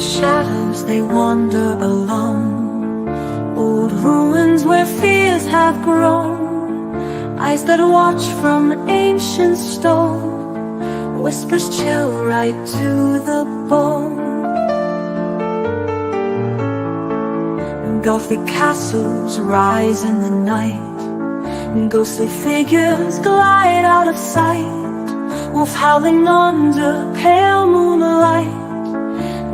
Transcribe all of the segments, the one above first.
shadows they wander along, old ruins where fears have grown, eyes that watch from ancient stone, whispers chill right to the bone. Gothic castles rise in the night, and ghostly figures glide out of sight, wolf howling under pale moonlight.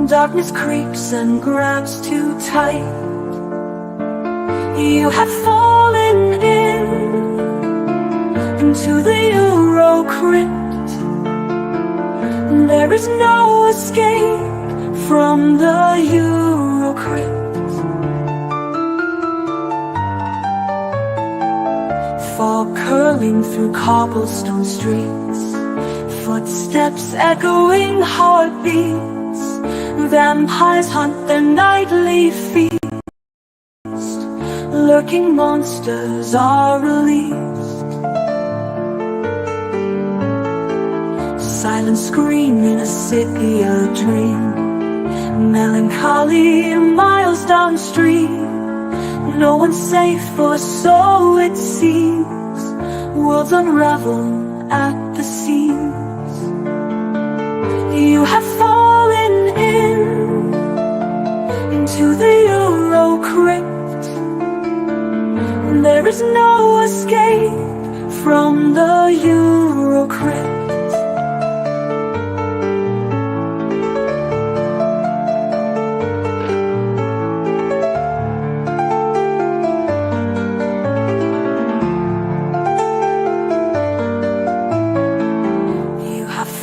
Darkness creeps and grabs too tight. You have fallen into the EuroCrypt. There is no escape from the EuroCrypt. Fog curling through cobblestone streets, footsteps echoing heartbeats. Vampires hunt their nightly feast, lurking monsters are released. Silent scream in a sepia dream, melancholy miles downstream. No one's safe, or so it seems. Worlds unravel at the seams. You have fallen into the EuroCrypt. There is no escape from the EuroCrypt.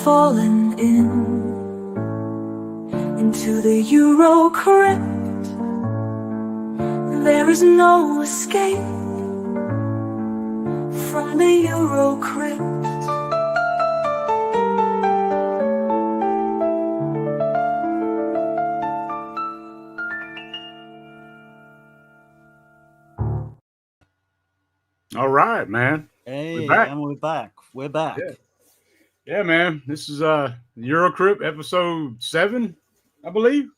Fallen into the EuroCrypt. There is no escape from the EuroCrypt. All right, man. Hey, we're back. and we're back. We're back. Yeah, man. This is EuroCrypt episode 7, I believe.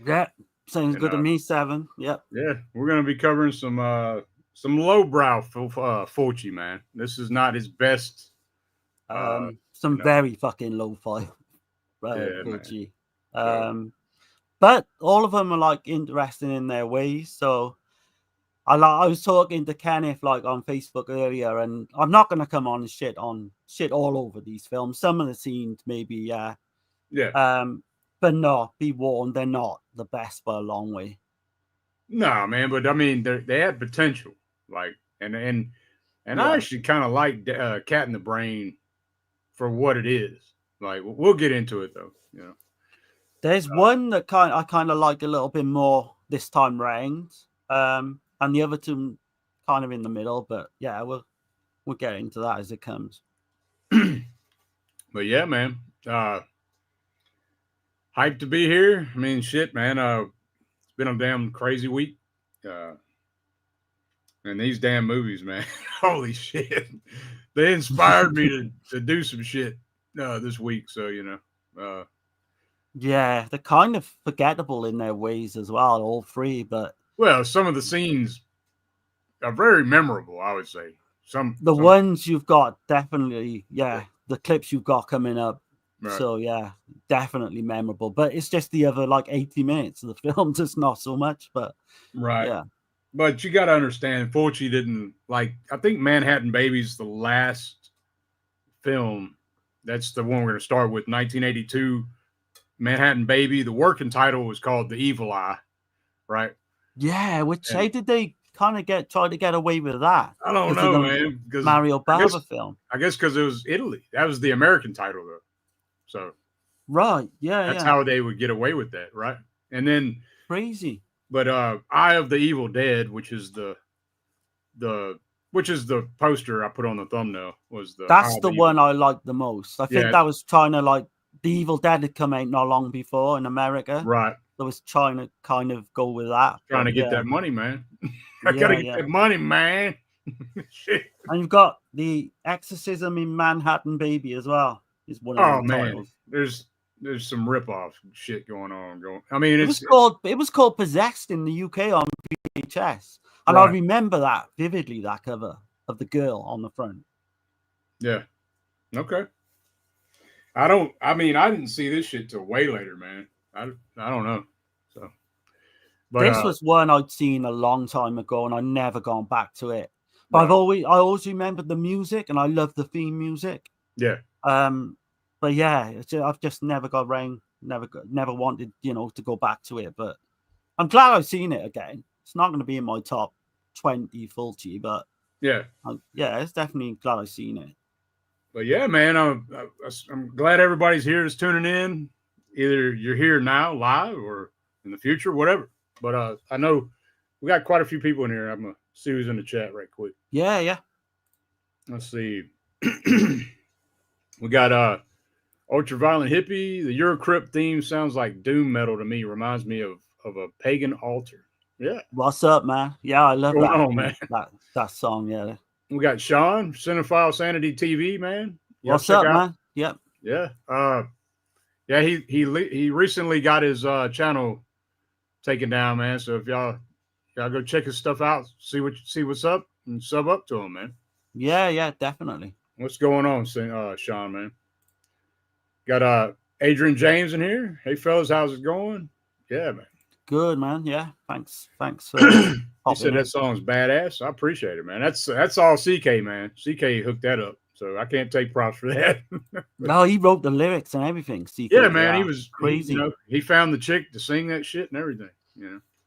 Yeah, sounds good to me. 7. Yep. Yeah, we're gonna be covering some lowbrow Fulci, man. This is not his best. Some very fucking lo-fi Fulci. But all of them are like interesting in their ways. So I was talking to Kenneth like on Facebook earlier, and I'm not gonna come on and shit all over these films. Some of the scenes maybe, but no, be warned, they're not the best by a long way. No, man, but I mean, they had potential, like, and I actually kind of like Cat in the Brain for what it is. Like, we'll get into it though. You know, there's one that I kind of like a little bit more this time round. And the other two kind of in the middle, but yeah, we'll get into that as it comes. But yeah, man, hyped to be here. I mean, shit, man, it's been a damn crazy week, and these damn movies, man, holy shit, they inspired me to do some shit this week. So you know, yeah, they're kind of forgettable in their ways as well, all three, but. Well, some of the scenes are very memorable, I would say. Some ones you've got definitely, the clips you've got coming up. Right. So yeah, definitely memorable. But it's just the other like 80 minutes of the film, just not so much. But right, yeah. But you got to understand, Fulci didn't like. I think Manhattan Baby's the last film. That's the one we're going to start with. 1982, Manhattan Baby. The working title was called The Evil Eye, right? Yeah, how did they kind of try to get away with that? I don't know, man. Because Mario Bava film. I guess because it was Italy. That was the American title, though. So right, that's how they would get away with that, right? And then crazy. But Eye of the Evil Dead, which is the poster I put on the thumbnail, was that's the one I liked the most. I think that was trying to like The Evil Dead had come out not long before in America, right? That was trying to kind of go with that. Trying to get that money, man. I gotta get that money, man. Shit. And you've got The Exorcism in Manhattan Baby as well. Is one of the titles. there's some rip-off shit going on. I mean, it was called Possessed in the UK on VHS, and I remember that vividly. That cover of the girl on the front. Yeah. Okay. I didn't see this shit till way later, man. I don't know. So, but this was one I'd seen a long time ago, and I never gone back to it. But I always remembered the music, and I love the theme music. Yeah. But yeah, I've just never got around, never wanted, to go back to it. But I'm glad I've seen it again. It's not going to be in my top 20 Fulci, but yeah, it's definitely glad I've seen it. But yeah, man, I'm glad everybody's here is tuning in. Either you're here now live or in the future, whatever. But I know we got quite a few people in here. I'm gonna see who's in the chat right quick. Yeah. Let's see. We got Ultraviolet Hippie. The EuroCrypt theme sounds like doom metal to me. Reminds me of a pagan altar. Yeah. What's up, man? Yeah, I love that. On, man? That song, yeah. We got Sean, Cinephile Sanity TV, man. What's up, man? Yep. Yeah. Yeah, he recently got his channel taken down, man. So if y'all go check his stuff out, see what's up, and sub up to him, man. Yeah, definitely. What's going on, Sean, man? Got Adrian James in here. Hey fellas, how's it going? Yeah, man. Good, man. Yeah, thanks. He said that song's badass. I appreciate it, man. That's all CK, man. CK hooked that up, so I can't take props for that. No, he wrote the lyrics and everything. CK, yeah, man, he was crazy. He found the chick to sing that shit and everything.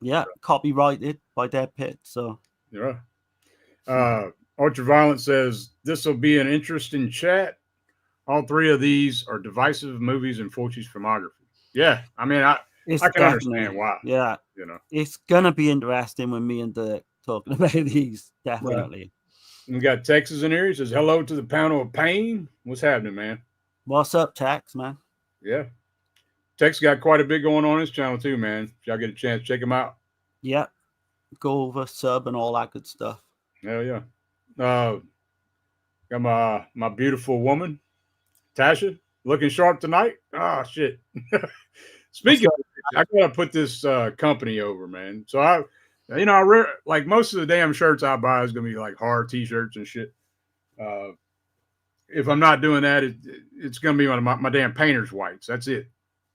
Yeah, copyrighted by Dead Pit. So yeah. Ultraviolet says this will be an interesting chat. All three of these are divisive movies in Fulci's filmography. Yeah, I mean, I can understand why. Yeah, it's gonna be interesting when me and Dirk talking about these. Definitely. Right. We got Texas in here. He says hello to the panel of pain. What's happening, man? What's up, Tex, man? Yeah, Tex got quite a bit going on his channel too, man. If y'all get a chance, check him out. Yeah, go over, sub, and all that good stuff. Hell yeah. Got my beautiful woman, Tasha, looking sharp tonight. Ah, shit. Speaking of, I gotta put this company over, man. So I like most of the damn shirts I buy is gonna be like horror t-shirts and shit. If I'm not doing that, it's gonna be my damn painter's whites. That's it.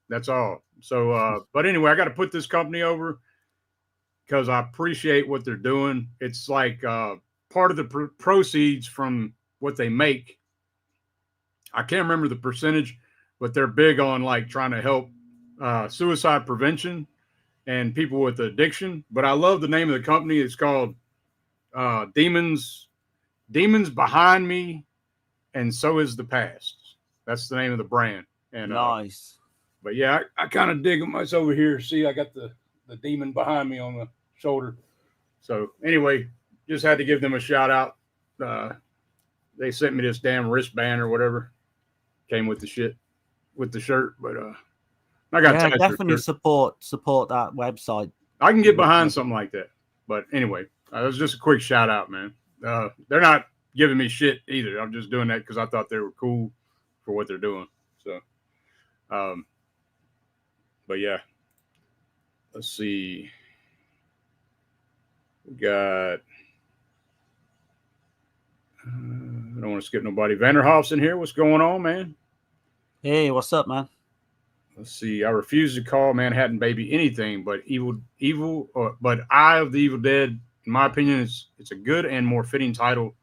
That's all. So, but anyway, I got to put this company over because I appreciate what they're doing. It's like part of the proceeds from what they make. I can't remember the percentage, but they're big on like trying to help suicide prevention and people with addiction. But I love the name of the company. It's called Demons Behind Me, and So Is the Past. That's the name of the brand. And nice. But yeah, I kind of dig them. It's over here. See, I got the demon behind me on the shoulder. So anyway, just had to give them a shout out. They sent me this damn wristband or whatever. Came with the shit, with the shirt. But I got definitely support that website. I can get behind something like that. But anyway, it was just a quick shout out, man. They're not giving me shit either. I'm just doing that because I thought they were cool for what they're doing. So, but yeah, let's see. We got. I don't want to skip nobody. Vanderhoff's in here. What's going on, man? Hey, what's up, man? Let's see. I refuse to call Manhattan Baby anything but but Eye of the Evil Dead. In my opinion, it's a good and more fitting title.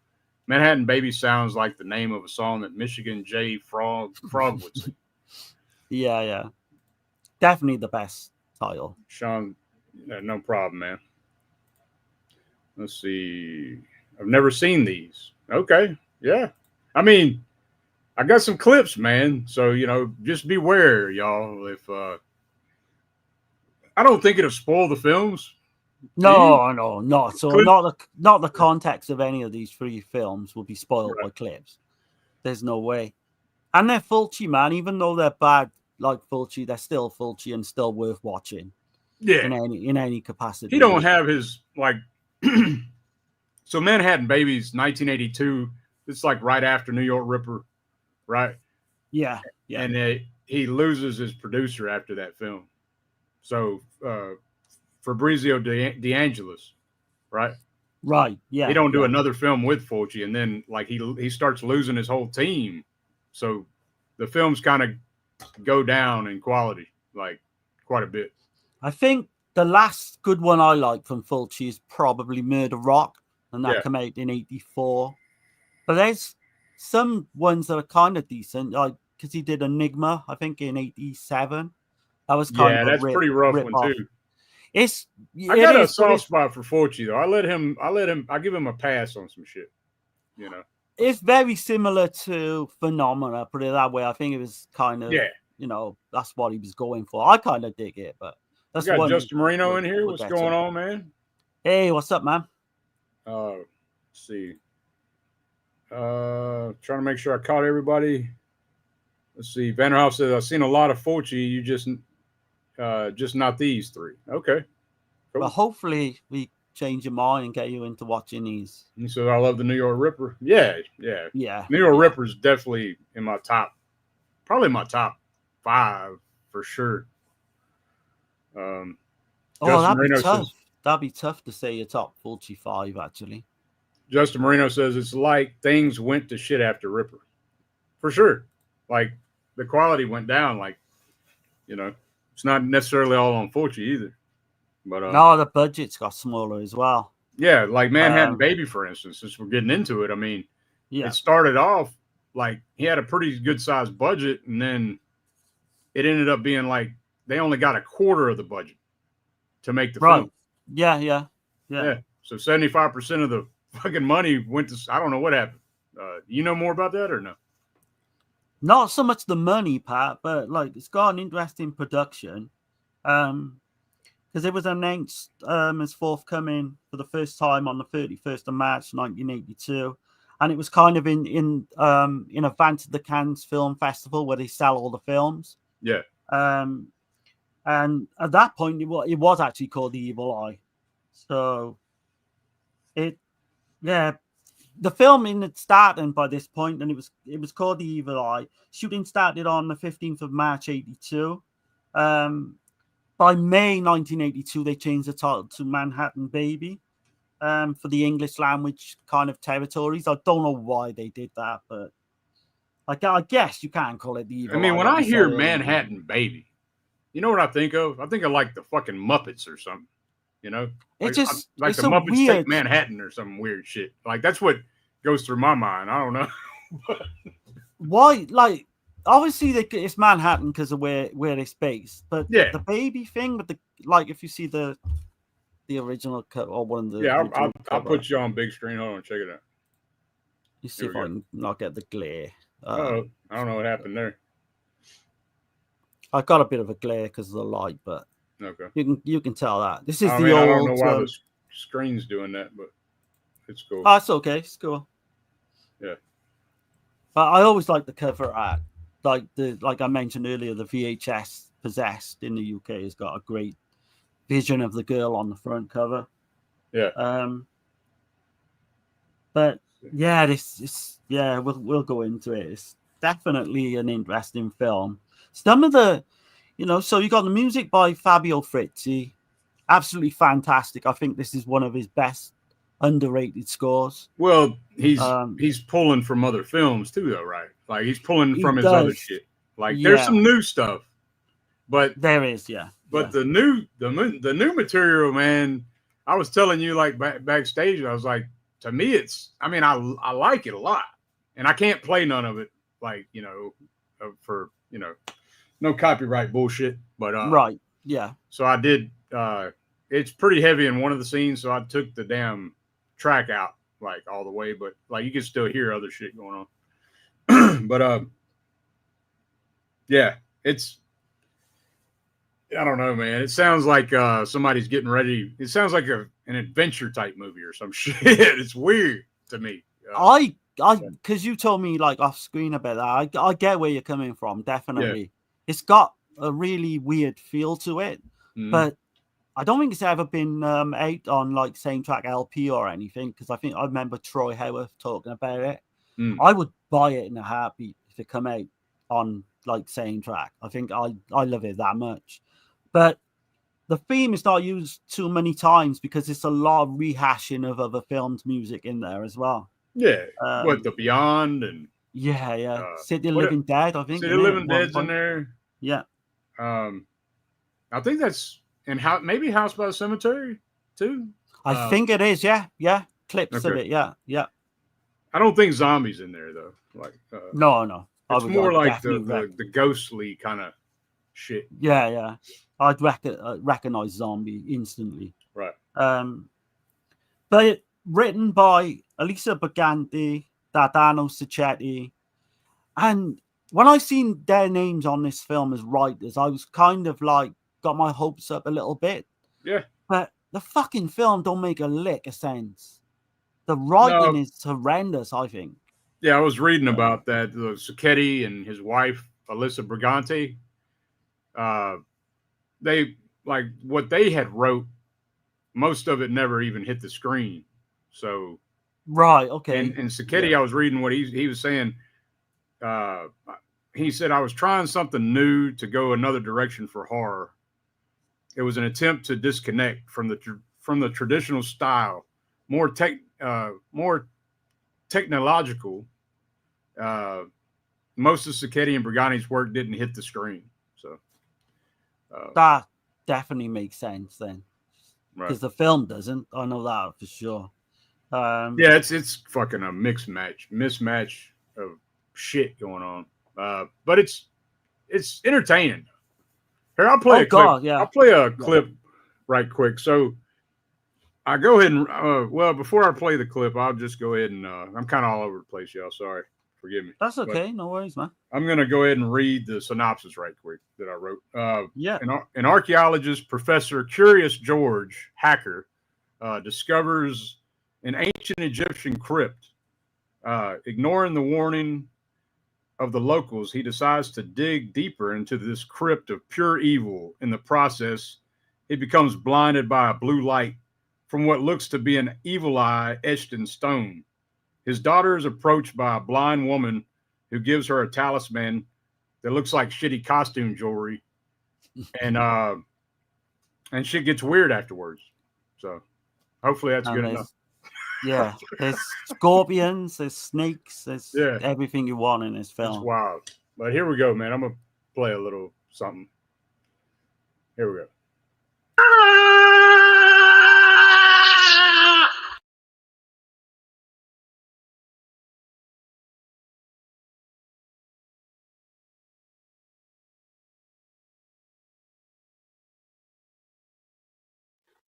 Manhattan Baby sounds like the name of a song that Michigan J. Frog would sing. Yeah. Definitely the best title. Sean, no problem, man. Let's see. I've never seen these. Okay. Yeah. I mean, I got some clips, man. So, just beware, y'all. If I don't think it'll spoil the films. No, not. So not the context of any of these 3 films will be spoiled by clips. There's no way. And they're Fulci, man. Even though they're bad, like Fulci, they're still Fulci and still worth watching. Yeah. In any capacity. He don't have his like. So Manhattan Babies, 1982. It's like right after New York Ripper, right? Yeah. And he loses his producer after that film. So Fabrizio De Angelis, right? Right. Yeah. He don't do another film with Fulci, and then like he starts losing his whole team. So the films kind of go down in quality, like quite a bit. I think the last good one I like from Fulci is probably Murder Rock, and that came out in '84. But there's some ones that are kind of decent, like because he did Enigma, I think in '87. That was kind of a that's pretty rough one off. too. I got a soft spot for Fulci though. I give him a pass on some shit. You know, it's very similar to Phenomena, put it that way. I think it was kind of you know, that's what he was going for. I kind of dig it, but that's we got Justin Marino in here. What's going on, man? Hey, what's up, man? Let's see. Trying to make sure I caught everybody. Let's see. Vanderhoff says, I've seen a lot of Fulci. You just not these three. Okay. Cool. But hopefully we change your mind and get you into watching these. He says, I love the New York Ripper. Yeah. New York Ripper is definitely in my top, probably my top 5 for sure. That'd be tough to say your top Fulci 5, actually. Justin Marino says it's like things went to shit after Ripper. For sure. Like the quality went down. Like, you know, it's not necessarily all on Fulci either. But no, the budget's got smaller as well. Yeah, like Manhattan Baby, for instance, since we're getting into it. I mean, it started off like he had a pretty good sized budget, and then it ended up being like they only got a quarter of the budget to make the film. Yeah. So 75% of the fucking money went to, I don't know what happened. You know more about that or no? Not so much the money part, but like it's got an interesting production. Because it was announced as forthcoming for the first time on the 31st of March 1982, and it was kind of in advance of the Cannes Film Festival where they sell all the films. Yeah. And at that point, it was actually called The Evil Eye. So the film had started by this point, and it was called The Evil Eye. Shooting started on the 15th of March 82. By May 1982, they changed the title to Manhattan Baby for the English language kind of territories. I don't know why they did that, but I guess you can call it The Evil Eye. I mean, when I hear Manhattan Baby, you know what I think of? I think of like the fucking Muppets or something. You know, it's the Muppets Take Manhattan or some weird shit. Like that's what goes through my mind. I don't know. Why? Like, obviously, it's Manhattan because of where it's based. But the baby thing with the if you see the original cut or one of the I'll put you on big screen. Hold on, check it out. You see if I can not get the glare. I don't know what happened there. I got a bit of a glare because of the light, but okay, you can tell that this is old. I don't know why the screen's doing that, but it's cool. Oh, it's okay. It's cool. Yeah, but I always like the cover art. Like I mentioned earlier, the VHS Possessed in the UK has got a great vision of the girl on the front cover. Yeah. But yeah, we'll go into it. It's definitely an interesting film. Some of the, so you got the music by Fabio Frizzi, absolutely fantastic. I think this is one of his best underrated scores. Well, he's pulling from other films too, though, right? Like he's pulling from his other shit. Like there's some new stuff, but there is, But the new material, man. I was telling you like backstage, I was like, to me, I like it a lot, and I can't play none of it, like for no copyright bullshit. But right, yeah. So I did. It's pretty heavy in one of the scenes, so I took the damn track out like all the way, but like you can still hear other shit going on. But yeah, it's. I don't know, man. It sounds like somebody's getting ready. It sounds like an adventure type movie or some shit. It's weird to me. Because you told me like off screen about that. I get where you're coming from. Definitely, it's got a really weird feel to it, but I don't think it's ever been out on like same track LP or anything. Because I remember Troy Howarth talking about it. I would buy it in a heartbeat if it come out on like soundtrack. I think I love it that much. But the theme is not used too many times because it's a lot of rehashing of other films' music in there as well. Yeah, what the Beyond and City of Living Dead, I think. City of Living Dead's in there. Yeah. I think that's in maybe House by the Cemetery too. I think it is. Yeah. Clips of it. Yeah. I don't think Zombies in there though. Like no. It's more like the ghostly kind of shit. Yeah. I'd recognize Zombie instantly. Right. But written by Elisa Briganti, Dardano Sacchetti, and when I seen their names on this film as writers, I was kind of like got my hopes up a little bit. Yeah. But the fucking film don't make a lick of sense. The writing is horrendous, I think. Yeah, I was reading about that. Sacchetti and his wife, Elisa Briganti, they like what they had wrote, most of it never even hit the screen. So right, okay. And Sacchetti, I was reading what he was saying. He said, I was trying something new to go another direction for horror. It was an attempt to disconnect from the traditional style, more technological. Most of Sacchetti and Briganti's work didn't hit the screen. So that definitely makes sense then. Because right. the film doesn't. I know that for sure. Yeah, it's fucking a mismatch of shit going on. But it's entertaining. Here, I'll play a clip. Yeah. I'll play a clip right quick. So I go ahead and before I play the clip, I'll just go ahead and I'm kind of all over the place, y'all. Sorry, forgive me. That's okay. But no worries, man. I'm gonna go ahead and read the synopsis right quick that I wrote. An archaeologist, Professor Curious George Hacker, discovers an ancient Egyptian crypt. Ignoring the warning of the locals, he decides to dig deeper into this crypt of pure evil. In the process, he becomes blinded by a blue light from what looks to be an evil eye etched in stone. His daughter is approached by a blind woman who gives her a talisman that looks like shitty costume jewelry, and shit gets weird afterwards. So hopefully that's good enough. Yeah, there's scorpions, there's snakes, there's everything you want in this film. It's wild. But here we go, man. I'm gonna play a little something. Here we go.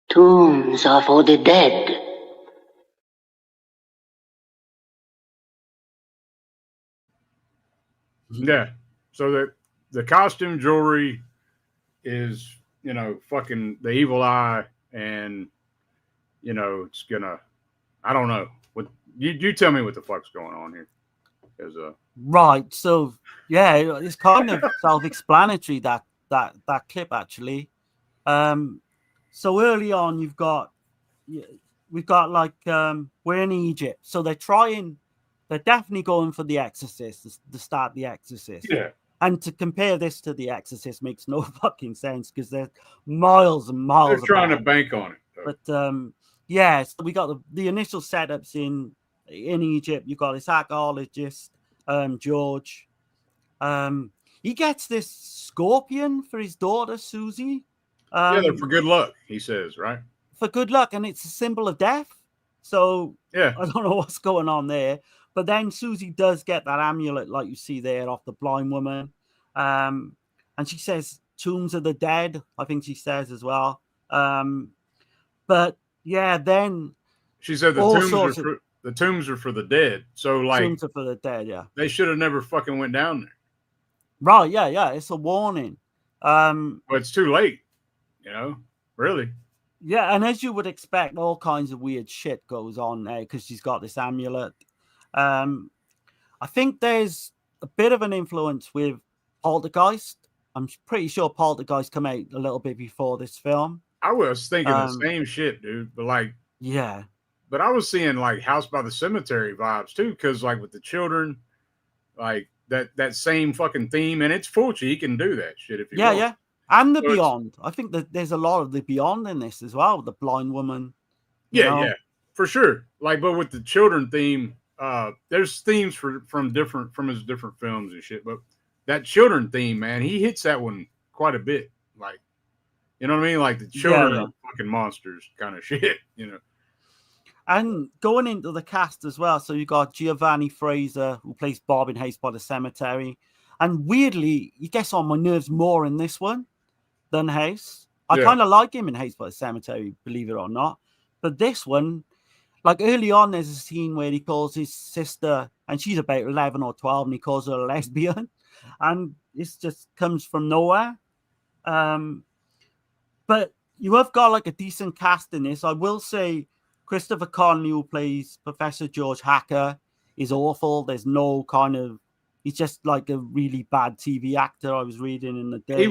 Tombs are for the dead. Yeah. So the costume jewelry is, fucking the evil eye, and it's gonna, I don't know. What you tell me what the fuck's going on here. Right. So yeah, it's kind of self-explanatory that clip actually. So early on we've got like we're in Egypt, so they're definitely going for The Exorcist to start The Exorcist. Yeah. And to compare this to The Exorcist makes no fucking sense because they're miles and miles. They're trying to bank on it. But so we got the initial setups in Egypt. You got this archaeologist, George. He gets this scorpion for his daughter Susie. They're for good luck, he says, right? For good luck, and it's a symbol of death. So yeah, I don't know what's going on there. But then Susie does get that amulet, like you see there, off the blind woman. And she says, tombs of the dead, I think she says as well. But yeah, then she said the tombs are for the dead. So like tombs are for the dead, yeah. They should have never fucking went down there. Right, yeah. It's a warning. But it's too late, really. Yeah, and as you would expect, all kinds of weird shit goes on there because she's got this amulet. I think there's a bit of an influence with Poltergeist. I'm pretty sure Poltergeist came out a little bit before this film. I was thinking the same shit, dude. But like, yeah. But I was seeing like House by the Cemetery vibes too, because like with the children, like that same fucking theme, and it's Fulci. He can do that shit if he wants. Yeah. And the Beyond. I think that there's a lot of the Beyond in this as well. The blind woman. Yeah, for sure. Like, but with the children theme, there's themes from his different films and shit. But that children theme, man, he hits that one quite a bit. Like, you know what I mean? Like the children are fucking monsters kind of shit, you know. And going into the cast as well, so you got Giovanni Fraser, who plays Bob in Haste by the Cemetery. And weirdly, he gets on my nerves more in this one than Haste. I kind of like him in Haste by the Cemetery, believe it or not. But this one, like early on, there's a scene where he calls his sister, and she's about 11 or 12, and he calls her a lesbian. And this just comes from nowhere. But you have got like a decent cast in this. I will say Christopher Connolly, who plays Professor George Hacker, is awful. There's no kind of... He's just like a really bad TV actor. I was reading in the day. He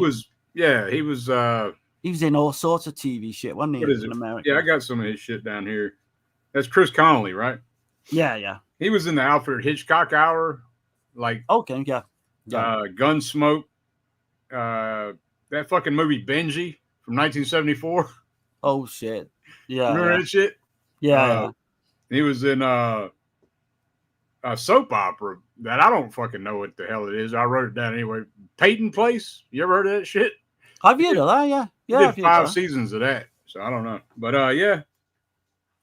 was in all sorts of TV shit, wasn't he? In America. Yeah, I got some of his shit down here. That's Chris Connolly, right? Yeah. He was in the Alfred Hitchcock Hour, like Gunsmoke, that fucking movie Benji from 1974. Oh shit! Yeah, remember that shit? Yeah. He was in a soap opera that I don't fucking know what the hell it is. I wrote it down anyway. Peyton Place. You ever heard of that shit? I've heard of that. Yeah. He did 5 seasons of that, so I don't know. But yeah,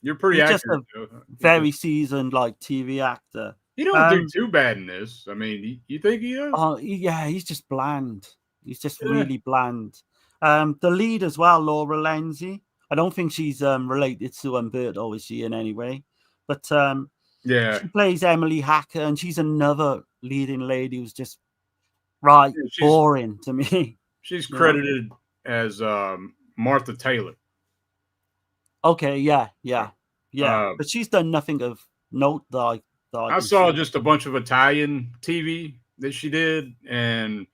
you're pretty accurate. Just a very seasoned like TV actor. He don't do too bad in this. I mean, you think he is? Oh yeah, he's just bland. He's just really bland. The lead as well, Laura Lenzi. I don't think she's related to Umberto, is she in any way? But she plays Emily Hacker, and she's another leading lady who's just boring to me. She's credited as Martha Taylor. Okay, yeah. But she's done nothing of note that I saw just a bunch of Italian TV that she did, and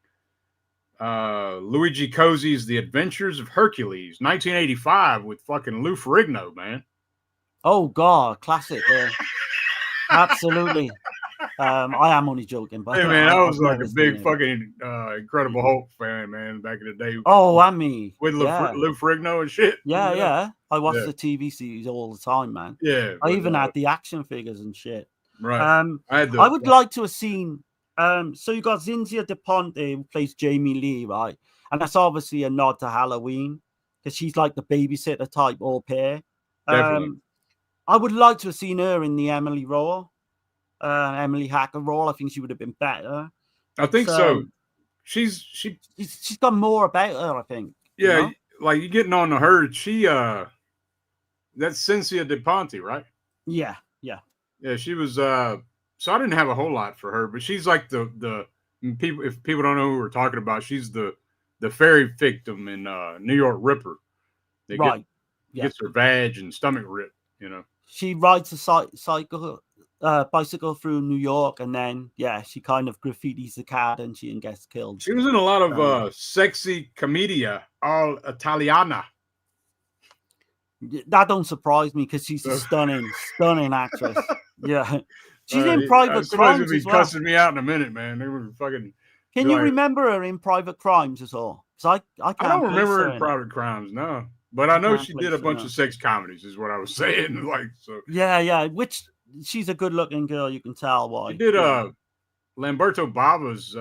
Luigi Cozzi's The Adventures of Hercules, 1985, with fucking Lou Ferrigno, man. Oh God, classic. Absolutely. I am only joking, but hey man, I was like a big fucking Incredible Hulk fan, man, back in the day. Oh, and me with Lou Ferrigno and shit. Yeah. I watched the TV series all the time, man. Yeah, I even had the action figures and shit. Right. I would like to have seen. So you got Zinzia De Ponte, who plays Jamie Lee, right? And that's obviously a nod to Halloween because she's like the babysitter type au pair. I would like to have seen her in the Emily Hacker role. I think she would have been better. I think so. She's got more about her, I think. Yeah, you know? Like you're getting on to her. She that's Cynthia De Ponte, right? Yeah. Yeah, she was so I didn't have a whole lot for her, but she's like the people, if people don't know who we're talking about, she's the fairy victim in New York Ripper. Gets her vag and stomach ripped, you know. She rides a bicycle through New York, and then she kind of graffitis the cat and she gets killed. She was in a lot of sexy commedia all Italiana. That don't surprise me because she's a stunning actress. Yeah, she's in Private Crimes. Somebody's gonna be cussing me out in a minute, man. They were fucking. Can you remember her in Private Crimes at all? Because I don't remember her in Private Crimes, no. But I know she did a bunch of sex comedies, is what I was saying. Like, so. Yeah. Which she's a good-looking girl. You can tell why. She did Lamberto Bava's,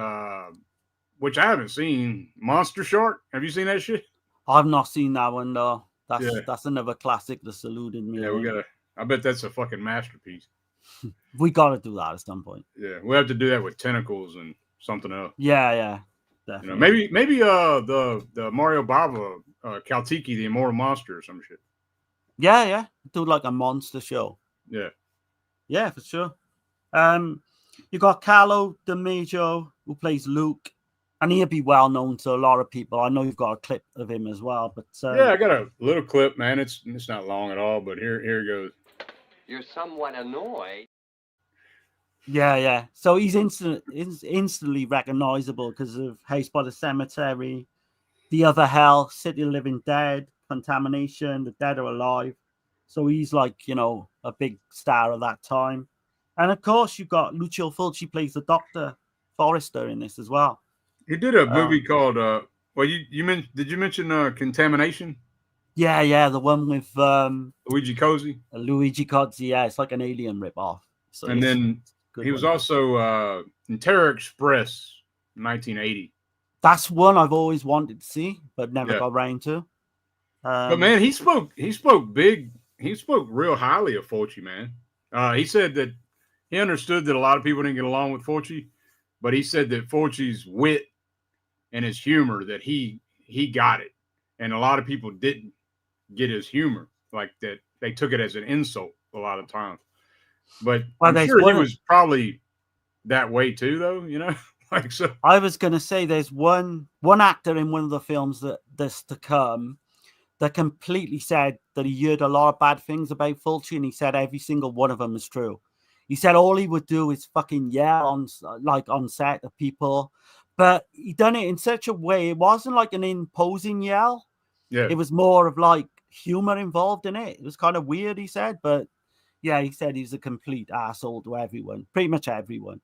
which I haven't seen, Monster Shark. Have you seen that shit? I've not seen that one though. That's another classic that's eluded me. Yeah, I bet that's a fucking masterpiece. We gotta do that at some point. Yeah, we have to do that with tentacles and something else. Yeah. Definitely. You know, maybe the Mario Bava Kaltiki, the Immortal Monster or some shit. Yeah. Do like a monster show. Yeah, for sure. You got Carlo DiMaggio, who plays Luke, and he'll be well known to a lot of people. I know you've got a clip of him as well, but I got a little clip, man. It's not long at all, but here it goes. You're somewhat annoyed. Yeah. So he's instantly recognizable because of Haste by the Cemetery, The Other Hell, City of the Living Dead, Contamination, The Dead Are Alive. So he's like, you know, a big star of that time. And of course, you've got Lucio Fulci plays the Doctor Forrester in this as well. He did a movie called well, did you mention Contamination? Yeah, the one with Luigi Cozzi. Luigi Cozzi, yeah, it's like an Alien ripoff. So And then he was also in Terror Express, 1980. That's one I've always wanted to see, but never got around to. But man, he spoke big. He spoke real highly of Fulci, man. He said that he understood that a lot of people didn't get along with Fulci, but he said that Fulci's wit and his humor, that he got it, and a lot of people didn't get his humor, like that. They took it as an insult a lot of times. But I'm sure he was probably that way too, though. You know, like so. I was gonna say there's one actor in one of the films that's to come that completely said that he heard a lot of bad things about Fulci, and he said every single one of them is true. He said all he would do is fucking yell on set at people, but he done it in such a way. It wasn't like an imposing yell. Yeah, it was more of like humor involved in it. It was kind of weird, he said, but yeah, he said he's a complete asshole to everyone, pretty much everyone,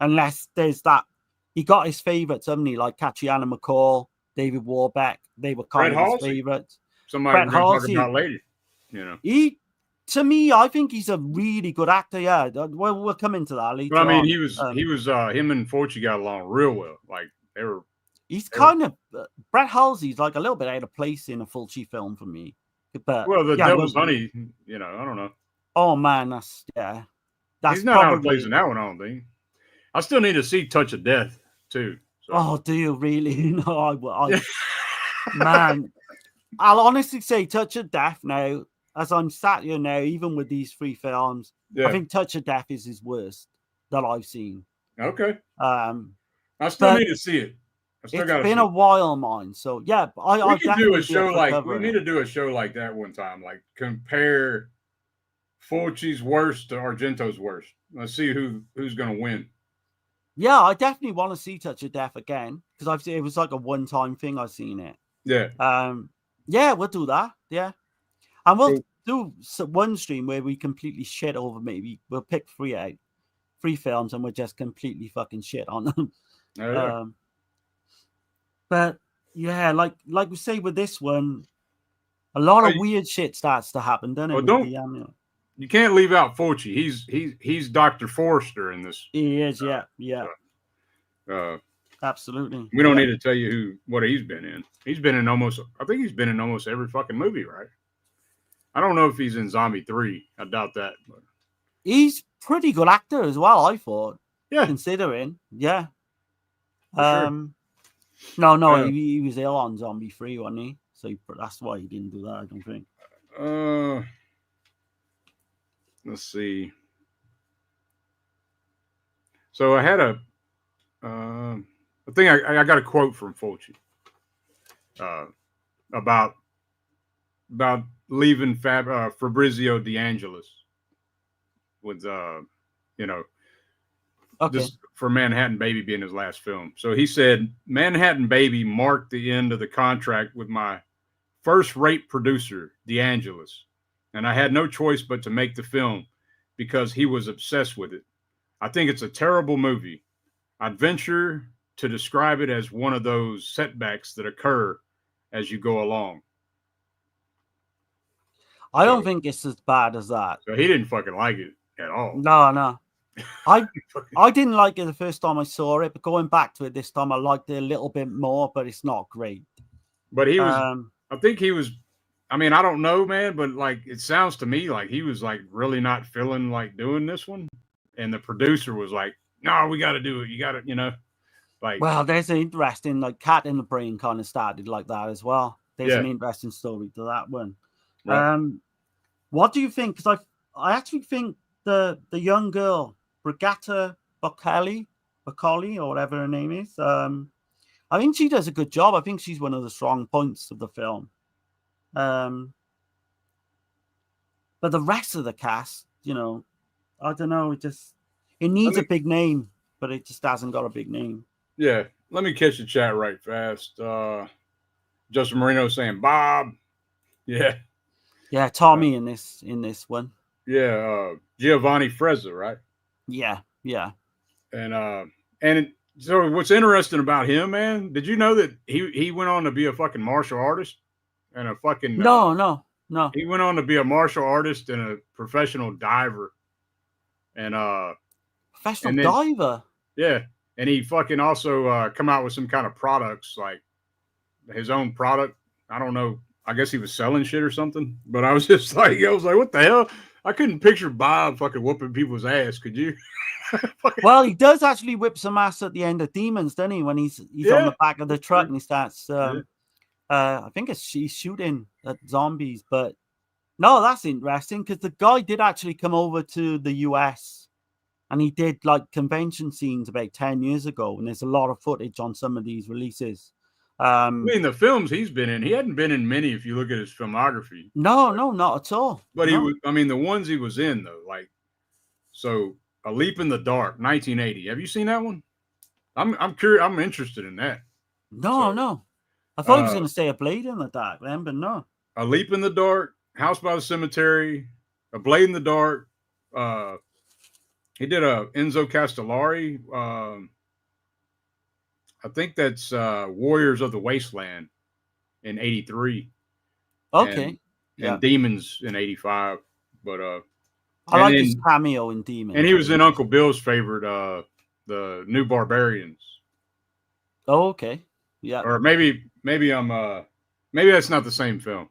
unless there's that. He got his favorites, haven't he? Like Catriona McCall, David Warbeck. They were kind of his favorites. Somebody we're going to talk about later. You know, to me, I think he's a really good actor. Yeah, we'll come into that later. But I mean, he was him and Fulci got along real well. Like they were. Kind of Brett Halsey's like a little bit out of place in a Fulci film for me. But the Devil's Honey, you know, I don't know. Oh man, that's he's not out of place in that one. I don't think. I still need to see Touch of Death too. So. Oh, do you really? No, I man. I'll honestly say Touch of Death now, as I'm sat here now, even with these 3 films, I think Touch of Death is his worst that I've seen. Okay. I still need to see it. It's been a while, mine. So yeah, we can do a show like we need to do a show like that one time, like compare Fulci's worst to Argento's worst. Let's see who's going to win. Yeah, I definitely want to see Touch of Death again because it was like a one-time thing. I've seen it. Yeah. Yeah, we'll do that. Yeah, and we'll do one stream where we completely shit over. Maybe we'll pick 3 films and we'll just completely fucking shit on them. Oh, yeah. But yeah, like we say with this one, a lot of weird shit starts to happen, doesn't it? Well, you can't leave out Fulci. He's Dr. Forrester in this. He is, yeah. Absolutely. We don't need to tell you what he's been in. He's been in almost every fucking movie, right? I don't know if he's in Zombie 3. I doubt that. But. He's pretty good actor as well, I thought. Yeah. Considering, yeah. Sure. No, he was ill on Zombie 3, wasn't he? So that's why he didn't do that, I don't think. Let's see. So I had I think I got a quote from Fulci about leaving Fabrizio De Angelis with just for Manhattan Baby being his last film. So he said, Manhattan Baby marked the end of the contract with my first-rate producer, De Angelis, and I had no choice but to make the film because he was obsessed with it. I think it's a terrible movie. I'd venture to describe it as one of those setbacks that occur as you go along. I don't think it's as bad as that. So he didn't fucking like it at all. No. I didn't like it the first time I saw it, but going back to it this time, I liked it a little bit more, but it's not great. But he was, I think he was, I mean, I don't know, man, but like, it sounds to me like he was like really not feeling like doing this one. And the producer was like, no, we got to do it. You got to, like. Well, there's an interesting, like, Cat in the Brain kind of started like that as well. There's an interesting story to that one. Right. What do you think? Because I actually think the young girl, Brigata Boccoli, or whatever her name is, I think she does a good job. I think she's one of the strong points of the film. But the rest of the cast, I don't know. It needs a big name, but it just hasn't got a big name. Yeah. Let me catch the chat right fast. Justin Marino saying Bob. Yeah. Yeah, Tommy in this one. Yeah, Giovanni Frezza, right? Yeah. And So what's interesting about him, man? Did you know that he went on to be a fucking martial artist and a fucking No. He went on to be a martial artist and a professional diver, and Professional and then diver. yeah, and he fucking also come out with some kind of products, like his own product. I don't know. I guess he was selling shit or something. But I was just like, what the hell? I couldn't picture Bob fucking whooping people's ass. Could you? Well, he does actually whip some ass at the end of Demons, doesn't he? When he's on the back of the truck and he starts. I think he's shooting at zombies. But no, that's interesting because the guy did actually come over to the US and he did like convention scenes about 10 years ago. And there's a lot of footage on some of these releases. I mean, the films he's been in, he hadn't been in many if you look at his filmography. No, not at all. But he was, I mean, the ones he was in, though, like, so A Leap in the Dark, 1980. Have you seen that one? I'm curious. I'm interested in that. No. I thought he was going to say A Blade in the Dark then, but no. A Leap in the Dark, House by the Cemetery, A Blade in the Dark. He did a Enzo Castellari. I think that's Warriors of the Wasteland in 83. Okay. And Demons in 85. But I like his cameo in Demons. And he was in Uncle Bill's favorite, the New Barbarians. Oh, okay. Yeah. Or maybe I'm maybe that's not the same film.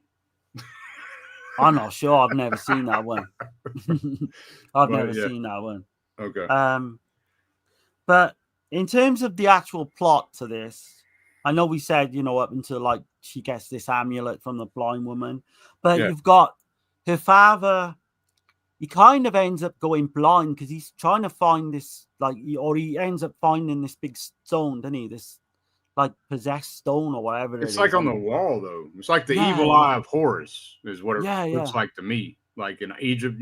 I'm not sure. I've never seen that one. I've never seen that one. Okay. But in terms of the actual plot to this, I know we said, up until like she gets this amulet from the blind woman, but you've got her father. He kind of ends up going blind because he's trying to find this, he ends up finding this big stone, doesn't he? This like possessed stone or whatever. It's like on the wall, though. It's like the evil eye of Horus is what it looks like to me. Like in Egypt,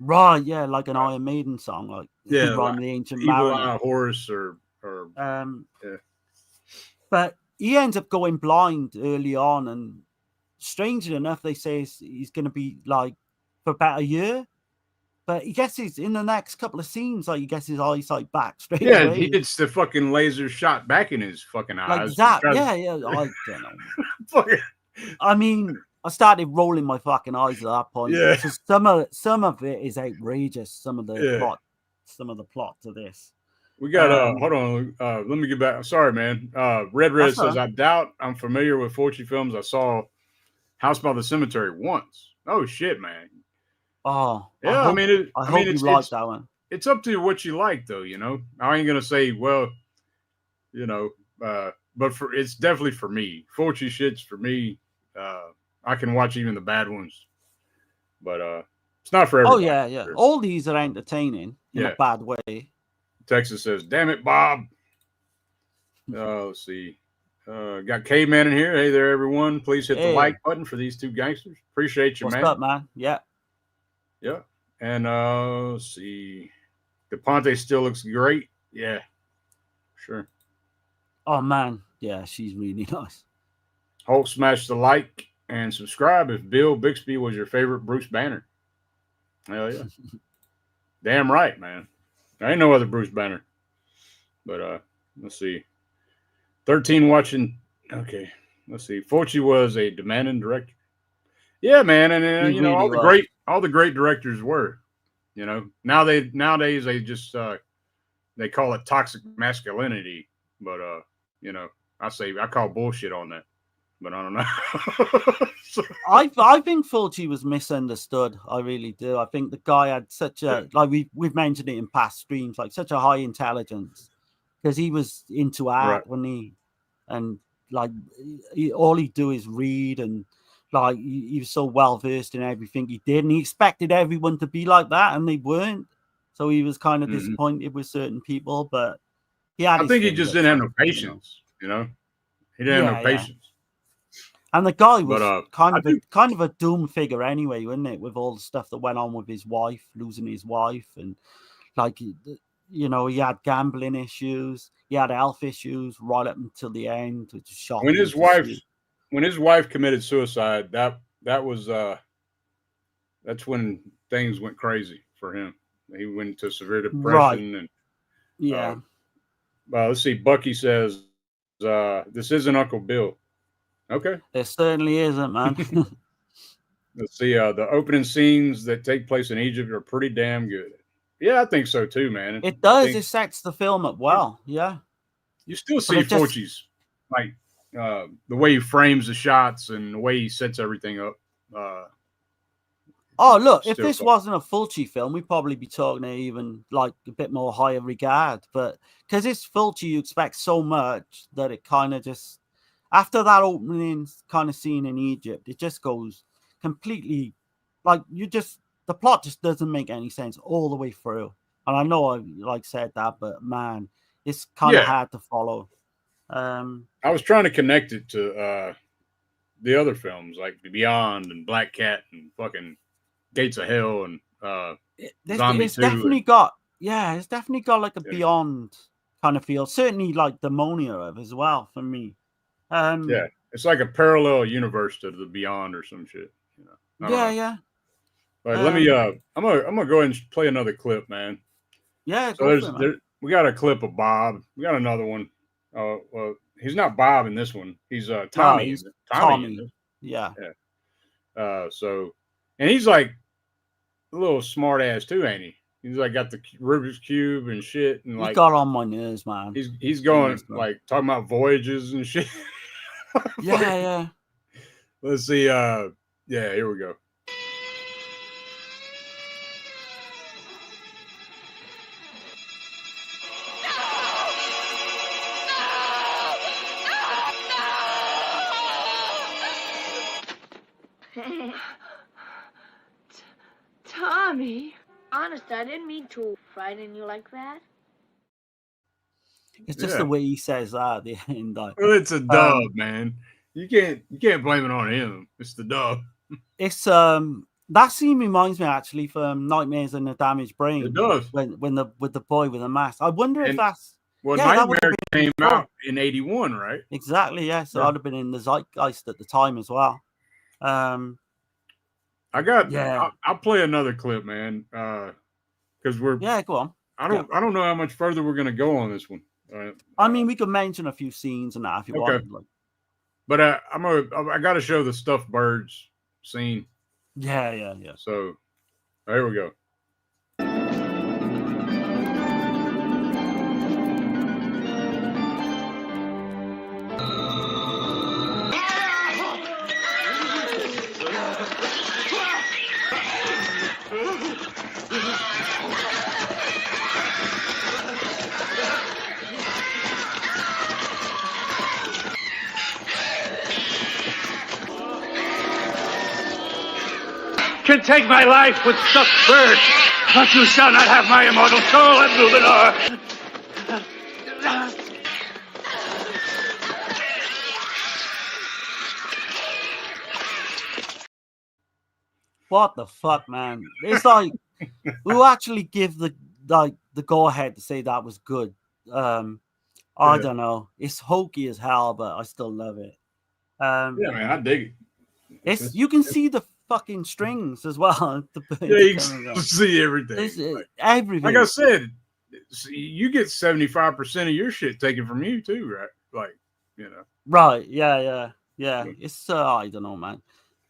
Right, yeah, like an Iron Maiden song, like like the Ancient Evil Mariner. Eye of Horus But he ends up going blind early on, and strangely enough, they say he's going to be like for about a year. But he gets in the next couple of scenes, like he gets his eyesight back straight away. Yeah, he gets the fucking laser shot back in his fucking eyes. Like that, yeah. I don't know. I mean, I started rolling my fucking eyes at that point. Yeah. So some of it is outrageous. Some of the plot to this. We got hold on. Let me get back. Sorry, man. Red says, I doubt I'm familiar with Fulci films. I saw House by the Cemetery once. Oh shit, man. Oh yeah. I hope you like that one. It's up to what you like, though. I ain't gonna say, well, but it's definitely for me. Fulci shit's for me. I can watch even the bad ones, but it's not for everybody. Oh yeah. All these are entertaining in a bad way. Texas says, "Damn it, Bob." Let's see. Got Caveman in here. Hey there, everyone. Please hit the like button for these two gangsters. Appreciate you, man. What's up, man? Yeah. Yeah. And let's see. DePonte still looks great. Yeah. Sure. Oh man. Yeah, she's really nice. Hulk, smash the like and subscribe if Bill Bixby was your favorite Bruce Banner. Hell yeah. Damn right, man. I ain't no other Bruce Banner. But let's see. 13 watching. Okay. Let's see. Fulci was a demanding director. Yeah, man. And really all the great directors were. Nowadays they just they call it toxic masculinity. But I call bullshit on that. But I don't know. I think Fulci was misunderstood. I really do. I think the guy had such a we've mentioned it in past streams, like such a high intelligence because he was into art all he'd do is read and he was so well versed in everything he did, and he expected everyone to be like that, and they weren't. So he was kind of disappointed with certain people, but I think he just didn't have no patience. He didn't have no patience. And the guy was kind of a doom figure anyway, wasn't it? With all the stuff that went on with his wife, losing his wife, and he had gambling issues, he had health issues right up until the end, which is shocking. When his wife committed suicide, that was that's when things went crazy for him. He went into severe depression, and let's see. Bucky says, "This isn't Uncle Bill." Okay. It certainly isn't, man. Let's see. The opening scenes that take place in Egypt are pretty damn good. Yeah, I think so too, man. It does. It sets the film up well. Yeah. You still see Fulci's like the way he frames the shots and the way he sets everything up. Oh, look, if this wasn't a Fulci film, we'd probably be talking even like a bit more higher regard. But because it's Fulci, you expect so much that it kind of just, after that opening kind of scene in Egypt, it just goes completely like the plot just doesn't make any sense all the way through. And I know I like said that, but man, it's kind of hard to follow. I was trying to connect it to the other films like Beyond and Black Cat and fucking Gates of Hell and Zombie it's 2 definitely got it's definitely got like a Beyond kind of feel. Certainly like Demonia as well for me. Yeah, it's like a parallel universe to the Beyond or some shit. You know? Yeah. All right, let me. I'm gonna go ahead and play another clip, man. Yeah. So we got a clip of Bob. We got another one. Well, he's not Bob in this one. He's Tommy. No, he's Tommy. Yeah. So, and he's like a little smart ass too, ain't he? He's like got the Rubik's Cube and shit, and like he got on my nerves, man. He's going like talking about voyages and shit. Yeah. Let's see. Yeah, here we go. Tommy, honest, I didn't mean to frighten you like that. It's just the way he says that at the end. Well, it's a dub, man. You can't blame it on him. It's the dub. It's that scene reminds me actually from Nightmares on the Damaged Brain. It does. When the boy with the mask. I wonder if that's Nightmare came out in 81, right? Exactly, yeah. So I'd have been in the zeitgeist at the time as well. I'll play another clip, man. Because we're go on. I don't know how much further we're gonna go on this one. I mean, we could mention a few scenes and that if you want. But I got to show the stuffed birds scene. Yeah. So here we go. Can take my life with stuffed birds, but you shall not have my immortal soul at Luminor. What the fuck, man? It's like who actually give the go ahead to say that was good. I don't know. It's hokey as hell, but I still love it. Yeah, man, I dig it. You can see the fucking strings as well. You can see everything. Everything. Like I said, you get 75% of your shit taken from you too, right? Like, you know. Right. Yeah. It's I don't know, man.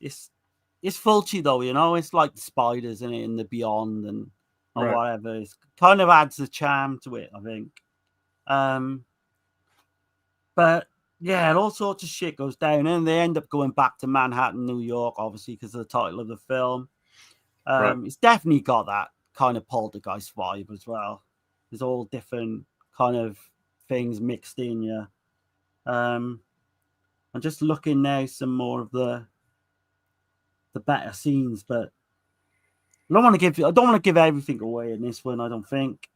It's Fulci though, you know. It's like the spiders in it and the Beyond and whatever. It kind of adds the charm to it, I think. But yeah, all sorts of shit goes down, and they end up going back to Manhattan, New York, obviously because of the title of the film. It's definitely got that kind of poltergeist vibe as well. There's all different kind of things mixed in. Yeah. I'm just looking now some more of the better scenes, but I don't want to give everything away in this one. I don't think.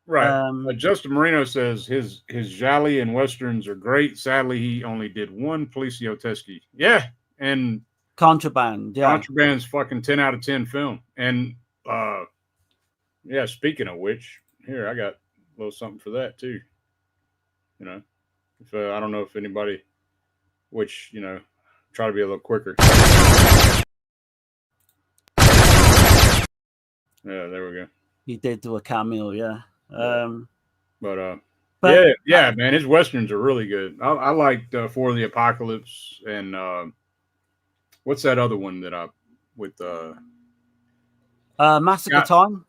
Right. Justin Marino says his gialli and westerns are great. Sadly, he only did one Poliziotteschi. Yeah, and Contraband. Yeah, Contraband's fucking 10 out of 10 film. And speaking of which, here I got a little something for that too. You know, if I don't know if anybody, which try to be a little quicker. Yeah, there we go. He did do a cameo, yeah. But But yeah, man, his westerns are really good. I liked For the Apocalypse and what's that other one that I with Massacre Time.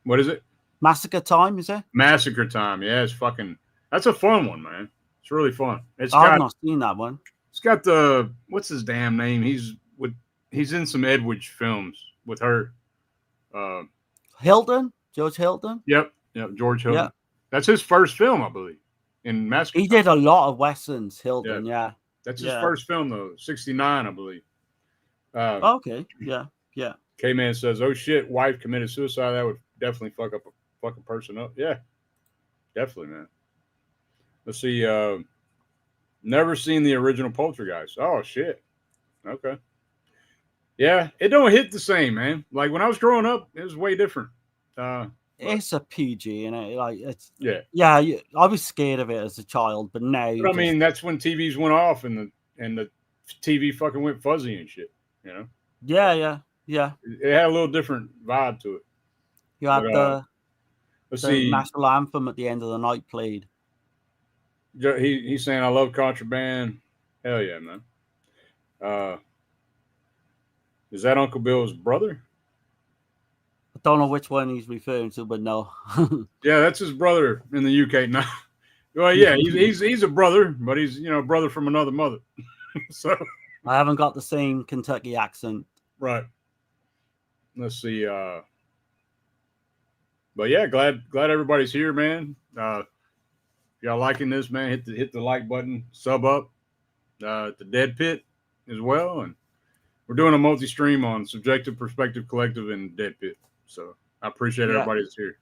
What is it? Massacre Time, is it? Massacre Time. Yeah, it's fucking. That's a fun one, man. It's really fun. I've not seen that one. It's got the what's his damn name? He's in some Edwidge films with her. Hilton, George Hilton. Yep, George Hilton. Yeah. That's his first film, I believe. In Massacre. He did a lot of westerns, Hilton. Yeah. That's his first film though. 1969, I believe. Okay. Yeah. K-Man says, "Oh shit, wife committed suicide. That would definitely fuck a person up." Yeah, definitely, man. Let's see. Never seen the original Poltergeist. Oh shit. Okay. Yeah, it don't hit the same, man. Like when I was growing up, it was way different. It's a PG, and it's yeah. I was scared of it as a child, but now. But I mean, that's when TVs went off and the TV fucking went fuzzy and shit. You know. Yeah. It had a little different vibe to it. You had the national anthem at the end of the night played. He's saying, "I love Contraband." Hell yeah, man. Is that Uncle Bill's brother? I don't know which one he's referring to, but no. Yeah, that's his brother in the UK now. Well, yeah, he's a brother, but he's brother from another mother. So I haven't got the same Kentucky accent. Right. Let's see. But yeah, glad everybody's here, man. If y'all liking this, man, hit the like button, sub up at the Dead Pit as well, and we're doing a multi-stream on Subjective Perspective Collective and Dead Pit. So I appreciate everybody that's here.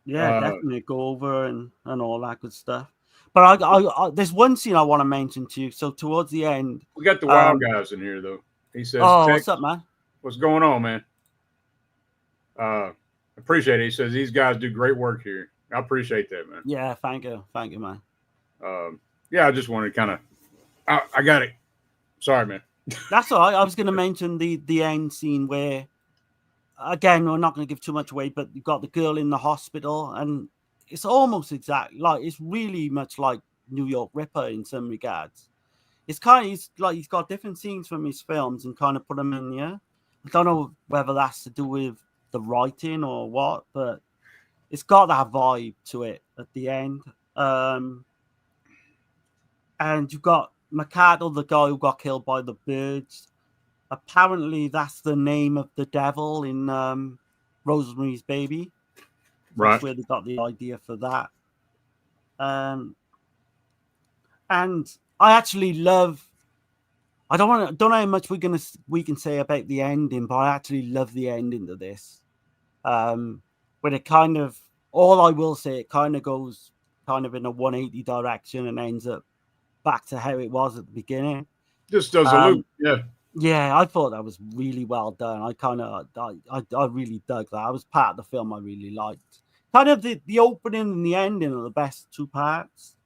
Yeah, definitely go over and all that good stuff. But I there's one scene I want to mention to you. So towards the end, we got the wild guys in here, though. He says, "Oh, what's up, man? What's going on, man? Appreciate it." He says these guys do great work here. I appreciate that, man. Yeah, thank you, man. Yeah, I just wanted to kind of. I got it. Sorry, man. That's all right. I was going to mention the end scene where, again, we're not going to give too much away, but you've got the girl in the hospital, and it's almost exactly like it's really much like New York Ripper in some regards. It's kind of like he's got different scenes from his films and kind of put them in here. I don't know whether that's to do with the writing or what, but it's got that vibe to it at the end. And you've got Mikado, the guy who got killed by the birds. Apparently, that's the name of the devil in Rosemary's Baby. Right. That's where they got the idea for that. And I actually love. I don't know how much we can say about the ending, but I actually love the ending to this. When it kind of, all I will say, it kind of goes kind of in a 180 direction and ends up back to how it was at the beginning. Just does a loop, yeah. Yeah, I thought that was really well done. I really dug that. It was part of the film I really liked. Kind of the opening and the ending are the best two parts.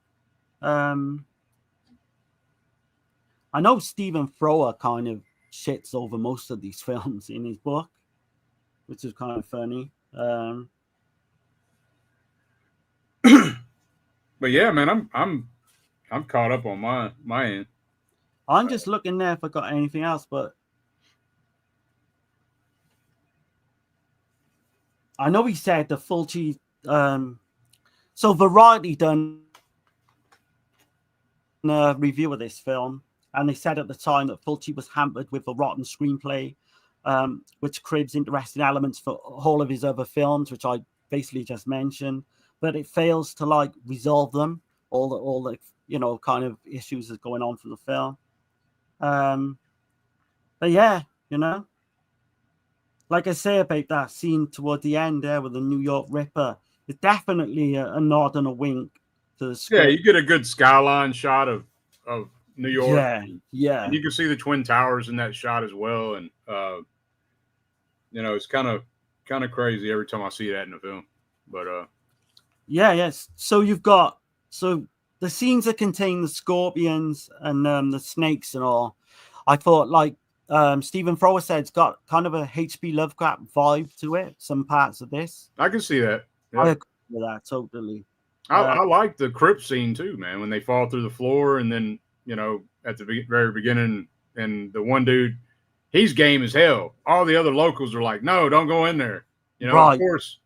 I know Stephen Thrower kind of shits over most of these films in his book, which is kind of funny. But yeah, man, I'm caught up on my end. I'm just looking there if I got anything else, but I know he said the Fulci. So Variety done a review of this film, and they said at the time that Fulci was hampered with a rotten screenplay, which cribs interesting elements for all of his other films, which I basically just mentioned, but it fails to like resolve them, all the kind of issues that's going on from the film. But yeah, like I say about that scene toward the end there with the New York Ripper, it's definitely a nod and a wink to the script. Yeah, you get a good skyline shot of New York. Yeah. And you can see the Twin Towers in that shot as well, and it's kind of crazy every time I see that in the film. But yes. So you've got the scenes that contain the scorpions and the snakes and all. I thought, like Stephen Thrower said, it's got kind of a H.P. Lovecraft vibe to it. Some parts of this, I can see that. Yeah. I agree with that totally. I like the crypt scene too, man. When they fall through the floor, and then at the very beginning, and the one dude, he's game as hell. All the other locals are like, "No, don't go in there." Of course,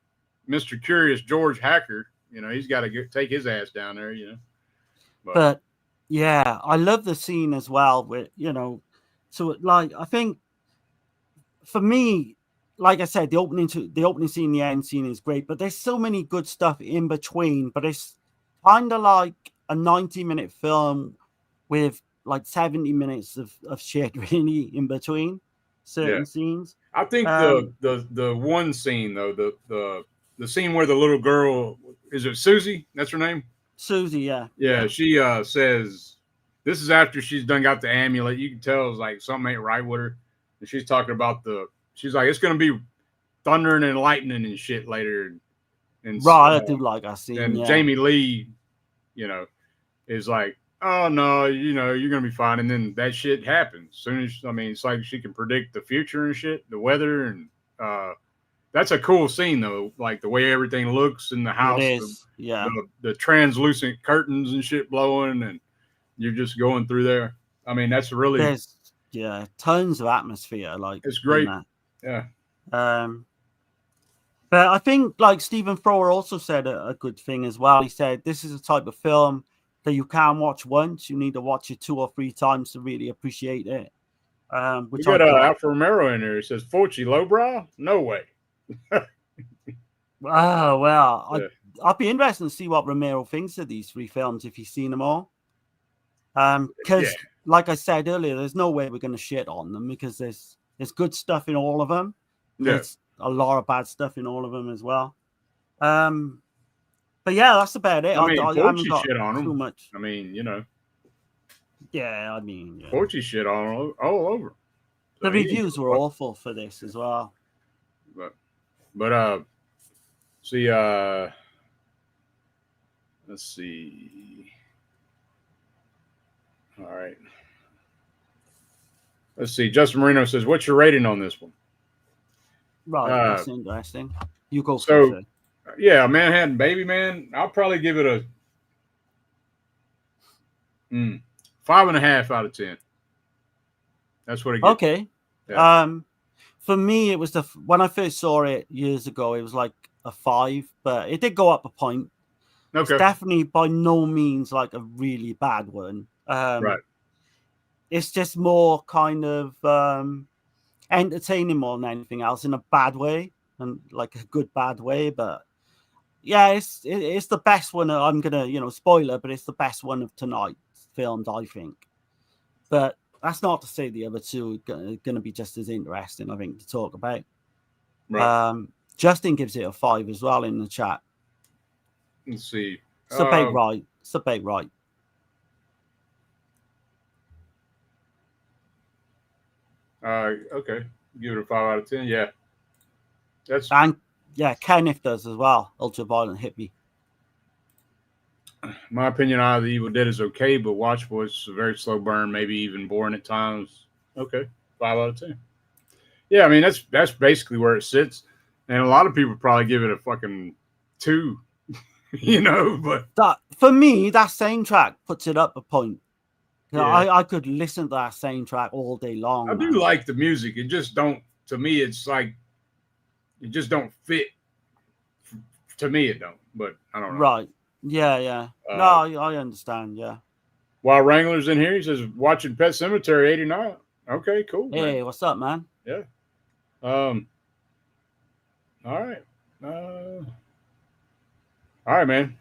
Mr. Curious George Hacker, he's got to take his ass down there. But yeah, I love the scene as well. With so like I think for me, like I said, the opening scene, the end scene is great, but there's so many good stuff in between. But it's kind of like a 90-minute film with like 70 minutes of shit really in between certain scenes. I think the one scene though, the scene where the little girl, is it Susie? That's her name? Susie, yeah. Yeah, she says, this is after she's done got the amulet. You can tell it's like something ain't right with her. And she's talking about she's like, it's going to be thundering and lightning and shit later. And I do like that scene. And Jamie Lee, is like, oh no, you're going to be fine. And then that shit happens. Soon as, it's like she can predict the future and shit, the weather. And that's a cool scene though. Like the way everything looks in the house. It is. The translucent curtains and shit blowing, and you're just going through there. That's really there's tons of atmosphere. Like it's great. Yeah. But I think like Stephen Thrower also said a good thing as well. He said this is a type of film that you can't watch once. You need to watch it 2 or 3 times to really appreciate it. We got Alfa Romero in there. He says, Fulci, lowbrow? No way. Oh, well, I'd be interested to see what Romero thinks of these 3 films if he's seen them all. Because, like I said earlier, there's no way we're going to shit on them because there's good stuff in all of them. There's a lot of bad stuff in all of them as well. But yeah, that's about it. I haven't got shit on too him. much. Yeah, Fulci shit on all over. The reviews were awful for this as well. But see, let's see. All right. Let's see. Justin Marino says, what's your rating on this one? Right, that's interesting. You go so, first. Yeah, Manhattan Baby, man. I'll probably give it a 5.5 out of 10. That's what it gets. Okay. Yeah. For me, it was when I first saw it years ago, it was like a 5, but it did go up a point. Okay. It's definitely by no means like a really bad one. Right. It's just more kind of entertaining more than anything else in a bad way, and like a good bad way. But yeah, it's the best one. I'm gonna spoiler, but it's the best one of tonight's films, I think. But that's not to say the other 2 are going to be just as interesting, I think, to talk about. Right. Justin gives it a 5 as well in the chat. Let's see. It's about right. It's about right. Okay. Give it a 5 out of 10. Yeah. And Kenneth does as well. Ultraviolet hippie. My opinion on The Evil Dead is okay, but watchable. It's a very slow burn, maybe even boring at times. Okay, 5 out of 10. Yeah, that's basically where it sits, and a lot of people probably give it a fucking 2, But that for me, that soundtrack puts it up a point. Yeah. I could listen to that soundtrack all day long. I do like the music. It just don't. To me, it's like it just don't fit. To me, it don't. But I don't know. Right. Yeah. No, I understand. Yeah. While Wrangler's in here, he says, watching Pet Cemetery 89. Okay, cool. Hey, man. what's up, man? Yeah. All right. All right, man.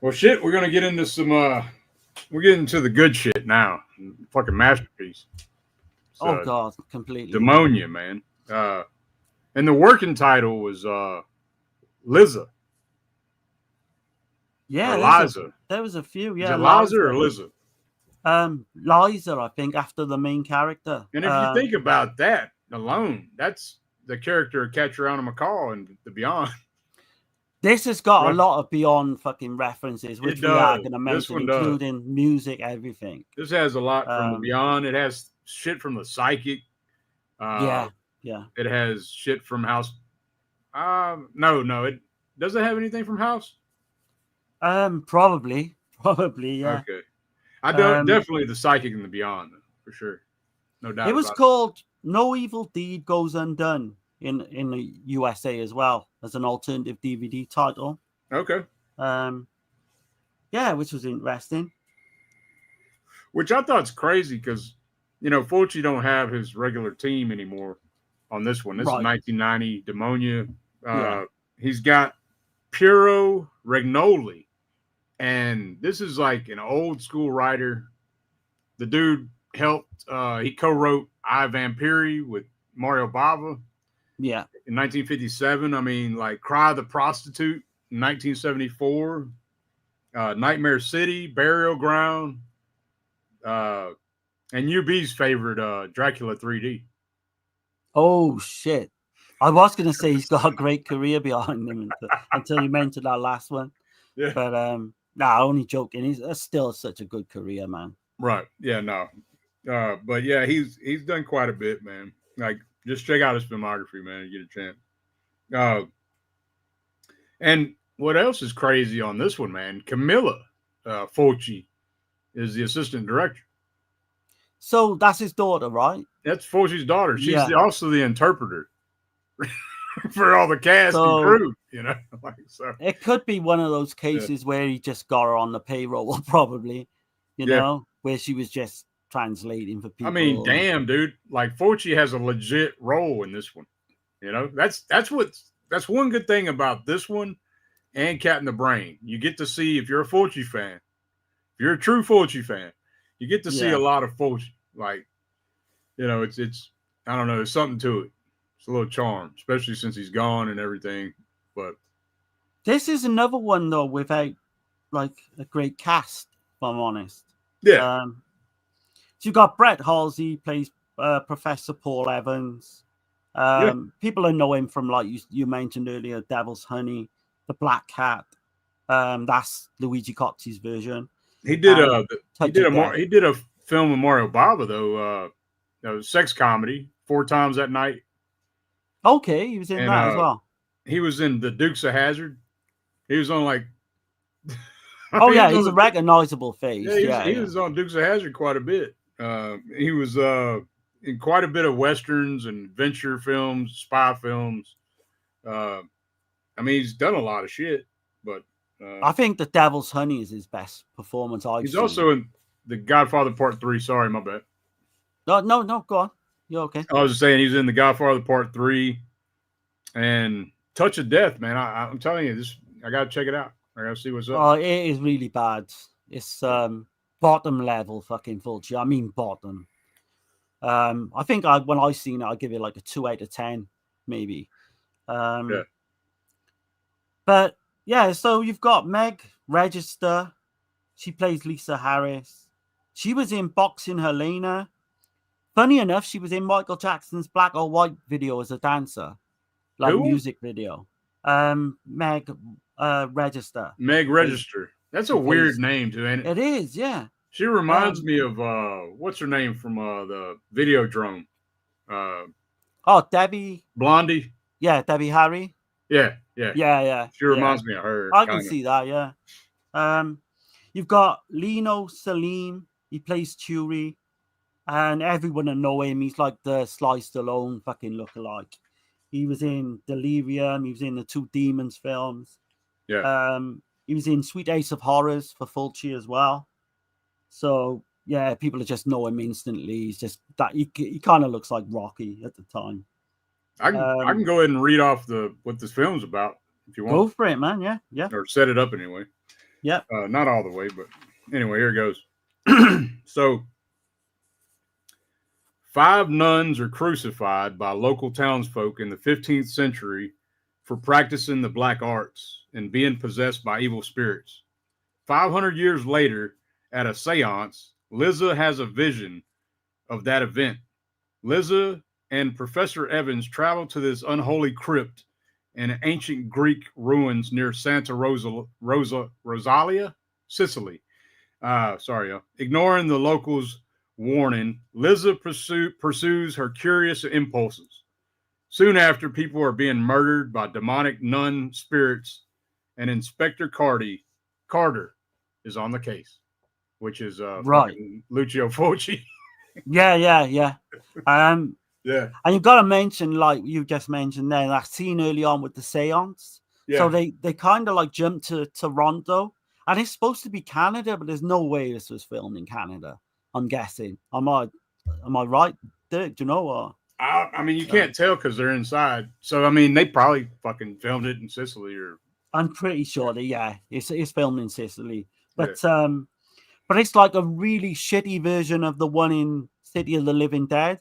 Well, shit, we're going to get into some, we're getting into the good shit now. Fucking masterpiece. Oh, God, completely. Demonia, man. And the working title was Liza. Yeah, Liza. There was a few. Yeah, Is it Liza or Liza? Liza, I think, after the main character. And if you think about that alone, that's the character of Catcher Out of McCall and The Beyond. This has got a lot of Beyond fucking references, which we are going to mention, including music, everything. This has a lot from The Beyond. It has shit from The Psychic. Yeah. It has shit from House. No. It doesn't have anything from House. Probably, yeah. Okay, I don't definitely the psychic and the beyond for sure, no doubt. It was called No Evil Deed Goes Undone in the USA as well as an alternative DVD title. Okay. Yeah, which was interesting. Which I thought's crazy because, Fulci don't have his regular team anymore on this one. This is 1990 Demonia. He's got Piero Regnoli, and this is like an old school writer. The dude helped. He co-wrote I Vampiri with Mario Bava. Yeah. In 1957. I mean, like Cry the Prostitute in 1974. Nightmare City, Burial Ground. And UB's favorite, Dracula 3D. Oh shit! I was gonna say he's got a great career behind him until you mentioned that last one. Yeah. But nah, only joking. He's still such a good career, man. Right. Yeah. No. But yeah, he's done quite a bit, man. Like, just check out his filmography, man. You get a chance. And what else is crazy on this one, man? Camilla Fulci is the assistant director. So that's his daughter, right? That's Fulci's daughter. She's also the interpreter for all the cast and crew, so it could be one of those cases where he just got her on the payroll, probably, you know, where she was just translating for people. I mean, damn, dude. Like, Fulci has a legit role in this one. That's one good thing about this one and Cat in the Brain. You get to see, if you're a Fulci fan, if you're a true Fulci fan, you get to see a lot of Fulci. Like, it's I don't know, there's something to it. It's a little charm, especially since he's gone and everything. But this is another one though without like a great cast, if I'm honest. Yeah. So you got Brett Halsey plays Professor Paul Evans. People know him from, like you mentioned earlier, Devil's Honey, The Black Cat. That's Luigi Cozzi's version. He did a film with Mario Bava though, sex comedy, 4 Times That Night. Okay, he was in that as well. He was in The Dukes of Hazzard. He was on like. He's a recognizable face. He was on Dukes of Hazzard quite a bit. He was in quite a bit of westerns and adventure films, spy films. I mean, he's done a lot of shit, but I think The Devil's Honey is his best performance. He's also in The Godfather Part 3. Sorry, my bad. No, go on. You're okay. I was just saying he's in The Godfather Part 3 and Touch of Death, man. I'm telling you, I gotta check it out. I gotta see what's up. Oh, it is really bad. It's bottom level fucking Fulci. I mean bottom. I think when I seen it, I give it like a 2 out of 10, maybe. But yeah, so you've got Meg Register. She plays Lisa Harris. She was in Boxing Helena. Funny enough, she was in Michael Jackson's Black or White video as a dancer, like music video. Meg Register. Meg Register. That's a weird name, too, ain't it? It is, yeah. She reminds me of what's her name from the Videodrome? Debbie Blondie. Yeah, Debbie Harry. Yeah. She reminds me of her. I can see that. Yeah. You've got Lino Salim. He plays Chewie, and everyone will know him. He's like the Sly Stallone fucking lookalike. He was in Delirium. He was in the 2 Demons films. Yeah. He was in Sweet Ace of Horrors for Fulci as well. So yeah, people just know him instantly. He's just that he kind of looks like Rocky at the time. I can go ahead and read off what this film's about if you want. Go for it, man. Yeah. Or set it up anyway. Yeah. Not all the way, but anyway, here it goes. So, 5 nuns are crucified by local townsfolk in the 15th century for practicing the black arts and being possessed by evil spirits. 500 years later, at a seance, Liza has a vision of that event. Liza and Professor Evans travel to this unholy crypt in ancient Greek ruins near Santa Rosalia, Sicily. Ignoring the locals' warning, Liza pursues her curious impulses. Soon after, people are being murdered by demonic nun spirits, and Inspector Carty Carter is on the case, which is Right. fucking Lucio Fulci. Yeah. And you've got to mention, like you just mentioned there, that scene early on with the seance. Yeah. So they kind of like jump to Toronto, and it's supposed to be Canada, but there's no way this was filmed in Canada. I'm guessing. Am I right, Dirk? Do you know what? I mean, you can't tell because they're inside. So I mean, they probably fucking filmed it in Sicily or. I'm pretty sure that it's filmed in Sicily, but it's like a really shitty version of the one in City of the Living Dead,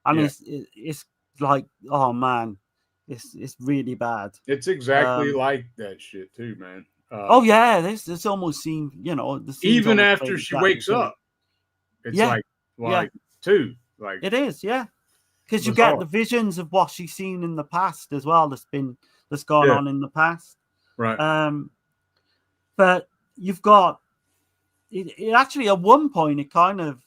and it's like, oh man, it's really bad. It's exactly like that shit too, man. Oh yeah, this almost seemed, the even after she wakes up, it's like two, like it is, yeah, because you get the visions of what she's seen in the past as well. That's gone on in the past, right? But you've got it actually at one point it kind of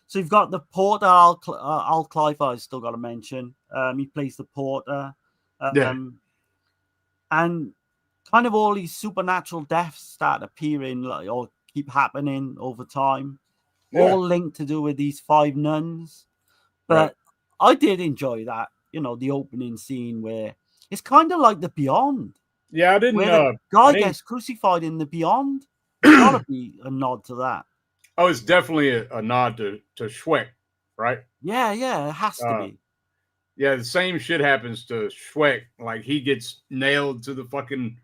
so you've got the porter Al Clive. I still got to mention. He plays the porter, and kind of all these supernatural deaths start appearing, or keep happening over time, all linked to do with these 5 nuns. But I did enjoy that, the opening scene where it's kind of like the Beyond. Yeah, I didn't. Where the guy gets crucified in the Beyond. It's got to be a nod to that. Oh, it's definitely a nod to Schweck, right? Yeah, it has to be. Yeah, the same shit happens to Schweck. Like he gets nailed to the fucking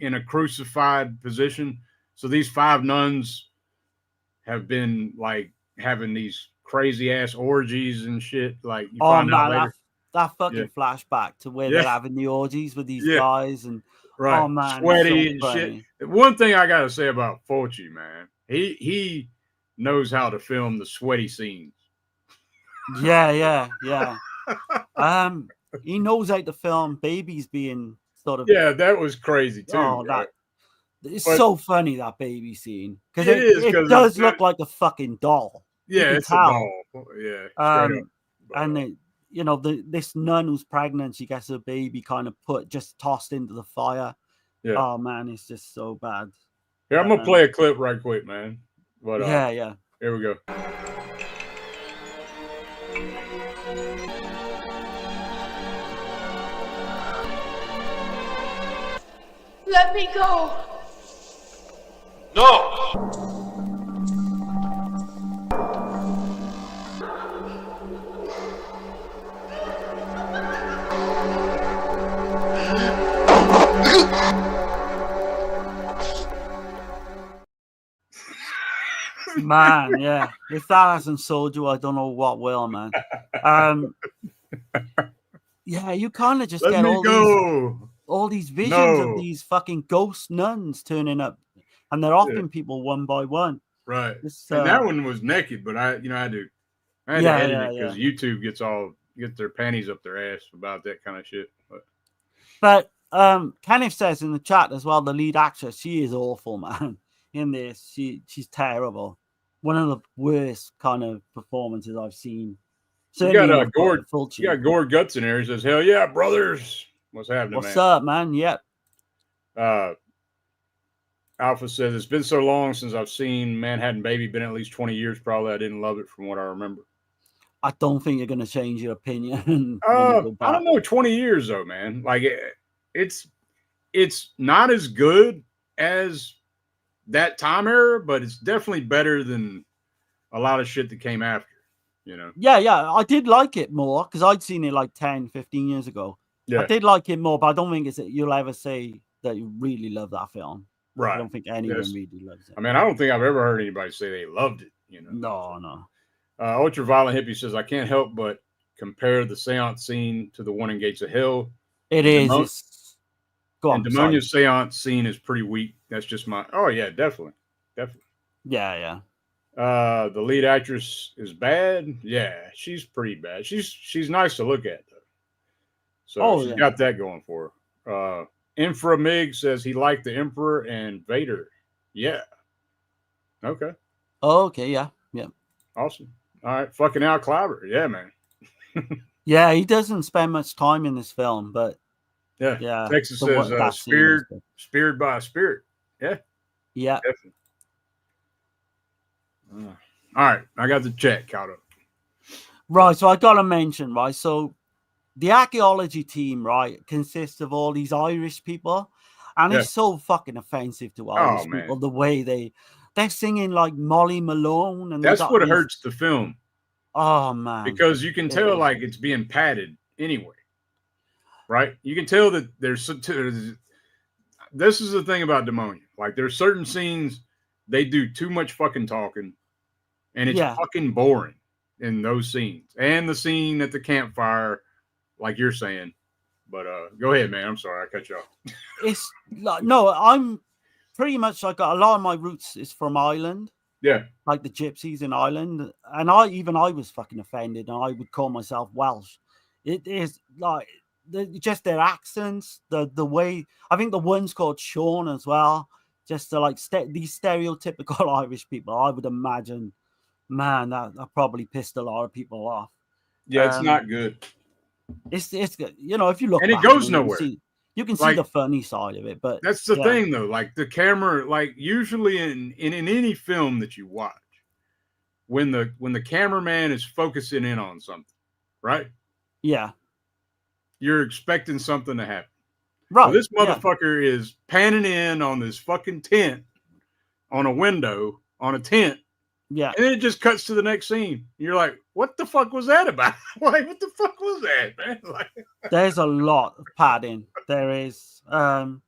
in a crucified position. So these 5 nuns have been like having these crazy ass orgies and shit. Like you find out later. That fucking flashback to where they're having the orgies with these guys and oh man, sweaty and shit. One thing I gotta say about Fulci, man, he knows how to film the sweaty scenes. Yeah. He knows how to film babies being sort of. Yeah, that was crazy too. Oh, it's so funny, that baby scene, because it does look like a fucking doll. Yeah, it's a doll. Yeah, straight up. And this nun who's pregnant, she gets her baby kind of just tossed into the fire. Yeah. Oh man, it's just so bad. Here, I'm gonna play a clip right quick, man. But yeah. Here we go. Let me go. No! Man, yeah. If that hasn't sold you, I don't know what will, man. Yeah, you kind of just get all these visions of these fucking ghost nuns turning up, and they're offing people one by one. Right. And that one was naked, but I had to edit it because YouTube gets their panties up their ass about that kind of shit. But Kenneth says in the chat as well, the lead actress, she is awful, man. In this, she's terrible. One of the worst kind of performances I've seen. You got Gore Guts in there. He says, "Hell yeah, brothers! What's happening, What's up, man? Yep." Alpha says, "It's been so long since I've seen Manhattan Baby. Been at least 20 years, probably. I didn't love it from what I remember." I don't think you're going to change your opinion. I don't know. 20 years though, man. Like it's not as good as that time era, but it's definitely better than a lot of shit that came after, Yeah. I did like it more because I'd seen it like 10, 15 years ago. Yeah. I did like it more, but I don't think you'll ever say that you really love that film. Right. I don't think anyone really loves it. I mean, I don't think I've ever heard anybody say they loved it, No. Ultraviolet Hippie says, I can't help but compare the seance scene to the one in Gates of Hell. It is. Go on. Demonia's seance scene is pretty weak. That's just oh yeah, definitely. Yeah. The lead actress is bad. Yeah, she's pretty bad. She's nice to look at though. So she's got that going for her. Infra Mig says he liked the Emperor and Vader. Yeah. Okay. Okay. Yeah. Awesome. All right. Fucking Al Cliver. Yeah, man. Yeah, he doesn't spend much time in this film, but yeah. Texas says speared by a spirit. Yeah. Yeah. Definitely. All right, I got the check caught up. Right, so I gotta mention, right? So the archaeology team, right, consists of all these Irish people, and it's so fucking offensive to Irish people the way they're singing like Molly Malone, and that's what hurts the film. Oh man, because you can tell like it's being padded anyway, right? You can tell that there's. This is the thing about Demonia. Like there's certain scenes they do too much fucking talking, and it's fucking boring in those scenes, and the scene at the campfire, like you're saying. But go ahead, man. I'm sorry I cut you off. It's like no, I'm pretty much like a lot of my roots is from Ireland. Yeah, like the gypsies in Ireland, and I was fucking offended, and I would call myself Welsh. It is like just their accents, the way. I think the one's called Sean as well. Just to like these stereotypical Irish people. I would imagine, man, that probably pissed a lot of people off. Yeah, it's not good. It's good. You know, if you look and it goes nowhere. You can see the funny side of it, but that's the thing, though. Like the camera, like usually in any film that you watch, when the cameraman is focusing in on something, right? Yeah, you're expecting something to happen. Right. Well, this motherfucker is panning in on this fucking tent, on a window, on a tent. Yeah. And then it just cuts to the next scene. You're like, what the fuck was that about? Like, what the fuck was that, man? Like, there's a lot of padding. There is.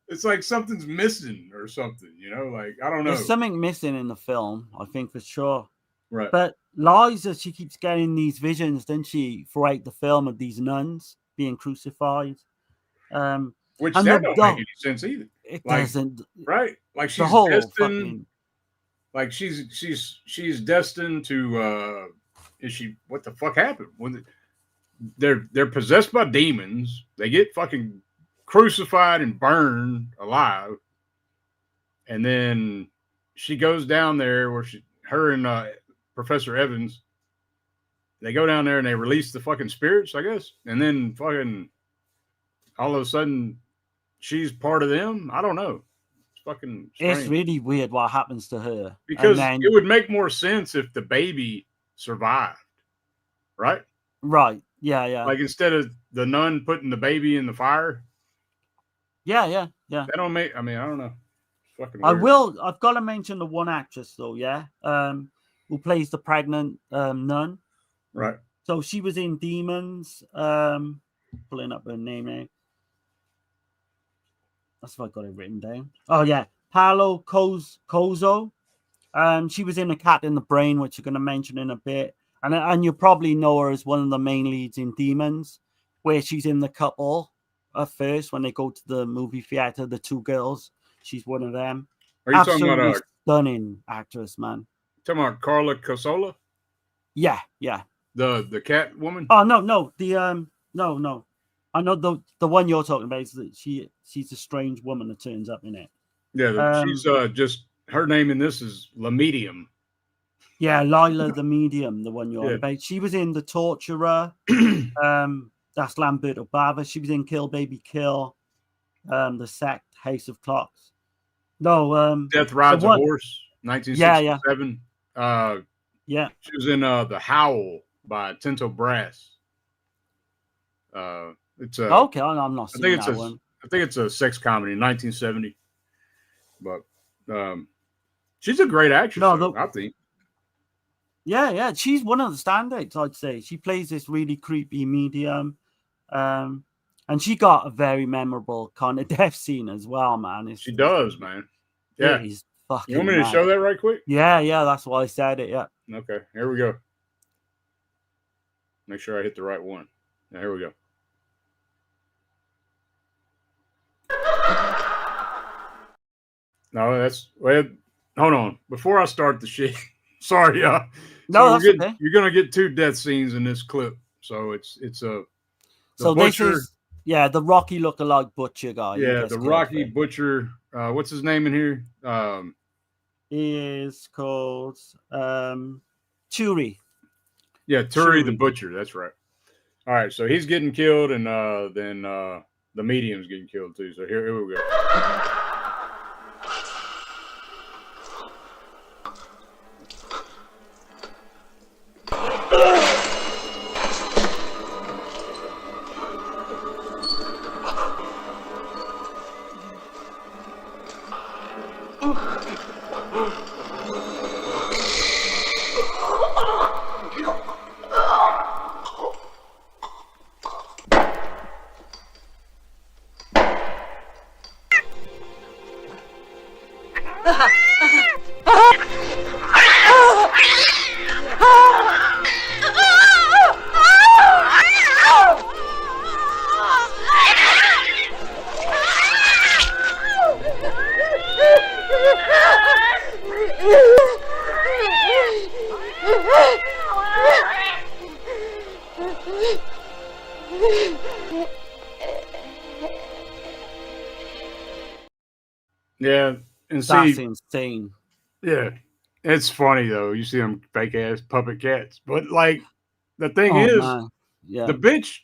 It's like something's missing or something, you know? Like, I don't know. There's something missing in the film, I think, for sure. Right. But Liza, she keeps getting these visions, doesn't she, throughout the film of these nuns being crucified. Which that don't make any sense either. It like, doesn't. Right? Like she's the whole destined. fucking... Like she's destined to. Is she? What the fuck happened? When they're possessed by demons, they get fucking crucified and burned alive, and then she goes down there where her and Professor Evans. They go down there and they release the fucking spirits, I guess, and then fucking all of a sudden she's part of them. I don't know. It's fucking strange. It's really weird what happens to her. Because it would make more sense if the baby survived, right? Right. Yeah, yeah. Like instead of the nun putting the baby in the fire. Yeah. That don't make. I mean, I don't know. It's fucking weird. I've got to mention the one actress though. Yeah. Who plays the pregnant nun. Right. So she was in Demons. Pulling up her name now. That's what I got it written down. Oh yeah, Paolo Cozo. She was in A Cat in the Brain, which you're going to mention in a bit, and you probably know her as one of the main leads in Demons, where she's in the couple at first when they go to the movie theater. The two girls, she's one of them. Are you Absolutely talking about stunning actress, man? Talking about Carla Cosola? Yeah. The cat woman? Oh no, no. I know the one you're talking about is that she's a strange woman that turns up in it. Yeah, she's just her name in this is La Medium. Yeah, Lila the Medium, the one you're on about. She was in The Torturer. That's Lamberto Bava. She was in Kill Baby Kill. The Sect, House of Clocks. No, Death Rides a Horse, 1967. Yeah. She was in The Howl by Tinto Brass. It's a okay. I'm not seeing that one. I think it's a sex comedy, 1970. But she's a great actress. I think. Yeah. She's one of the standouts, I'd say. She plays this really creepy medium, and she got a very memorable kind of death scene as well, man. She does, man. Yeah. He's fucking. You want me to show that right quick? Yeah. That's why I said it. Yeah. Okay. Here we go. Make sure I hit the right one. Now, here we go. No, hold on. Before I start the shit, sorry, y'all. No, that's okay. You're gonna get 2 death scenes in this clip, so it's a. So Butcher, this is the Rocky lookalike Butcher guy. Yeah, the Rocky Butcher. What's his name in here? He is called Turi. Yeah, Turi the Butcher. That's right. All right, so he's getting killed, and then the medium's getting killed too. So here we go. Yeah, and That's see, insane. yeah, it's funny though. You see them fake ass puppet cats, but like the thing Oh, is, man. Yeah. the bitch,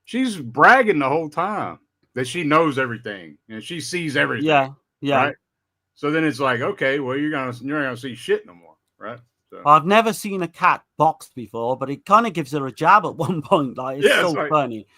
she's bragging the whole time that she knows everything and she sees everything. Yeah. Yeah. Right. So then it's like, okay, well, you're not gonna see shit no more, right? So I've never seen a cat boxed before, but it kind of gives her a jab at one point. Like, it's yeah, so it's like, funny.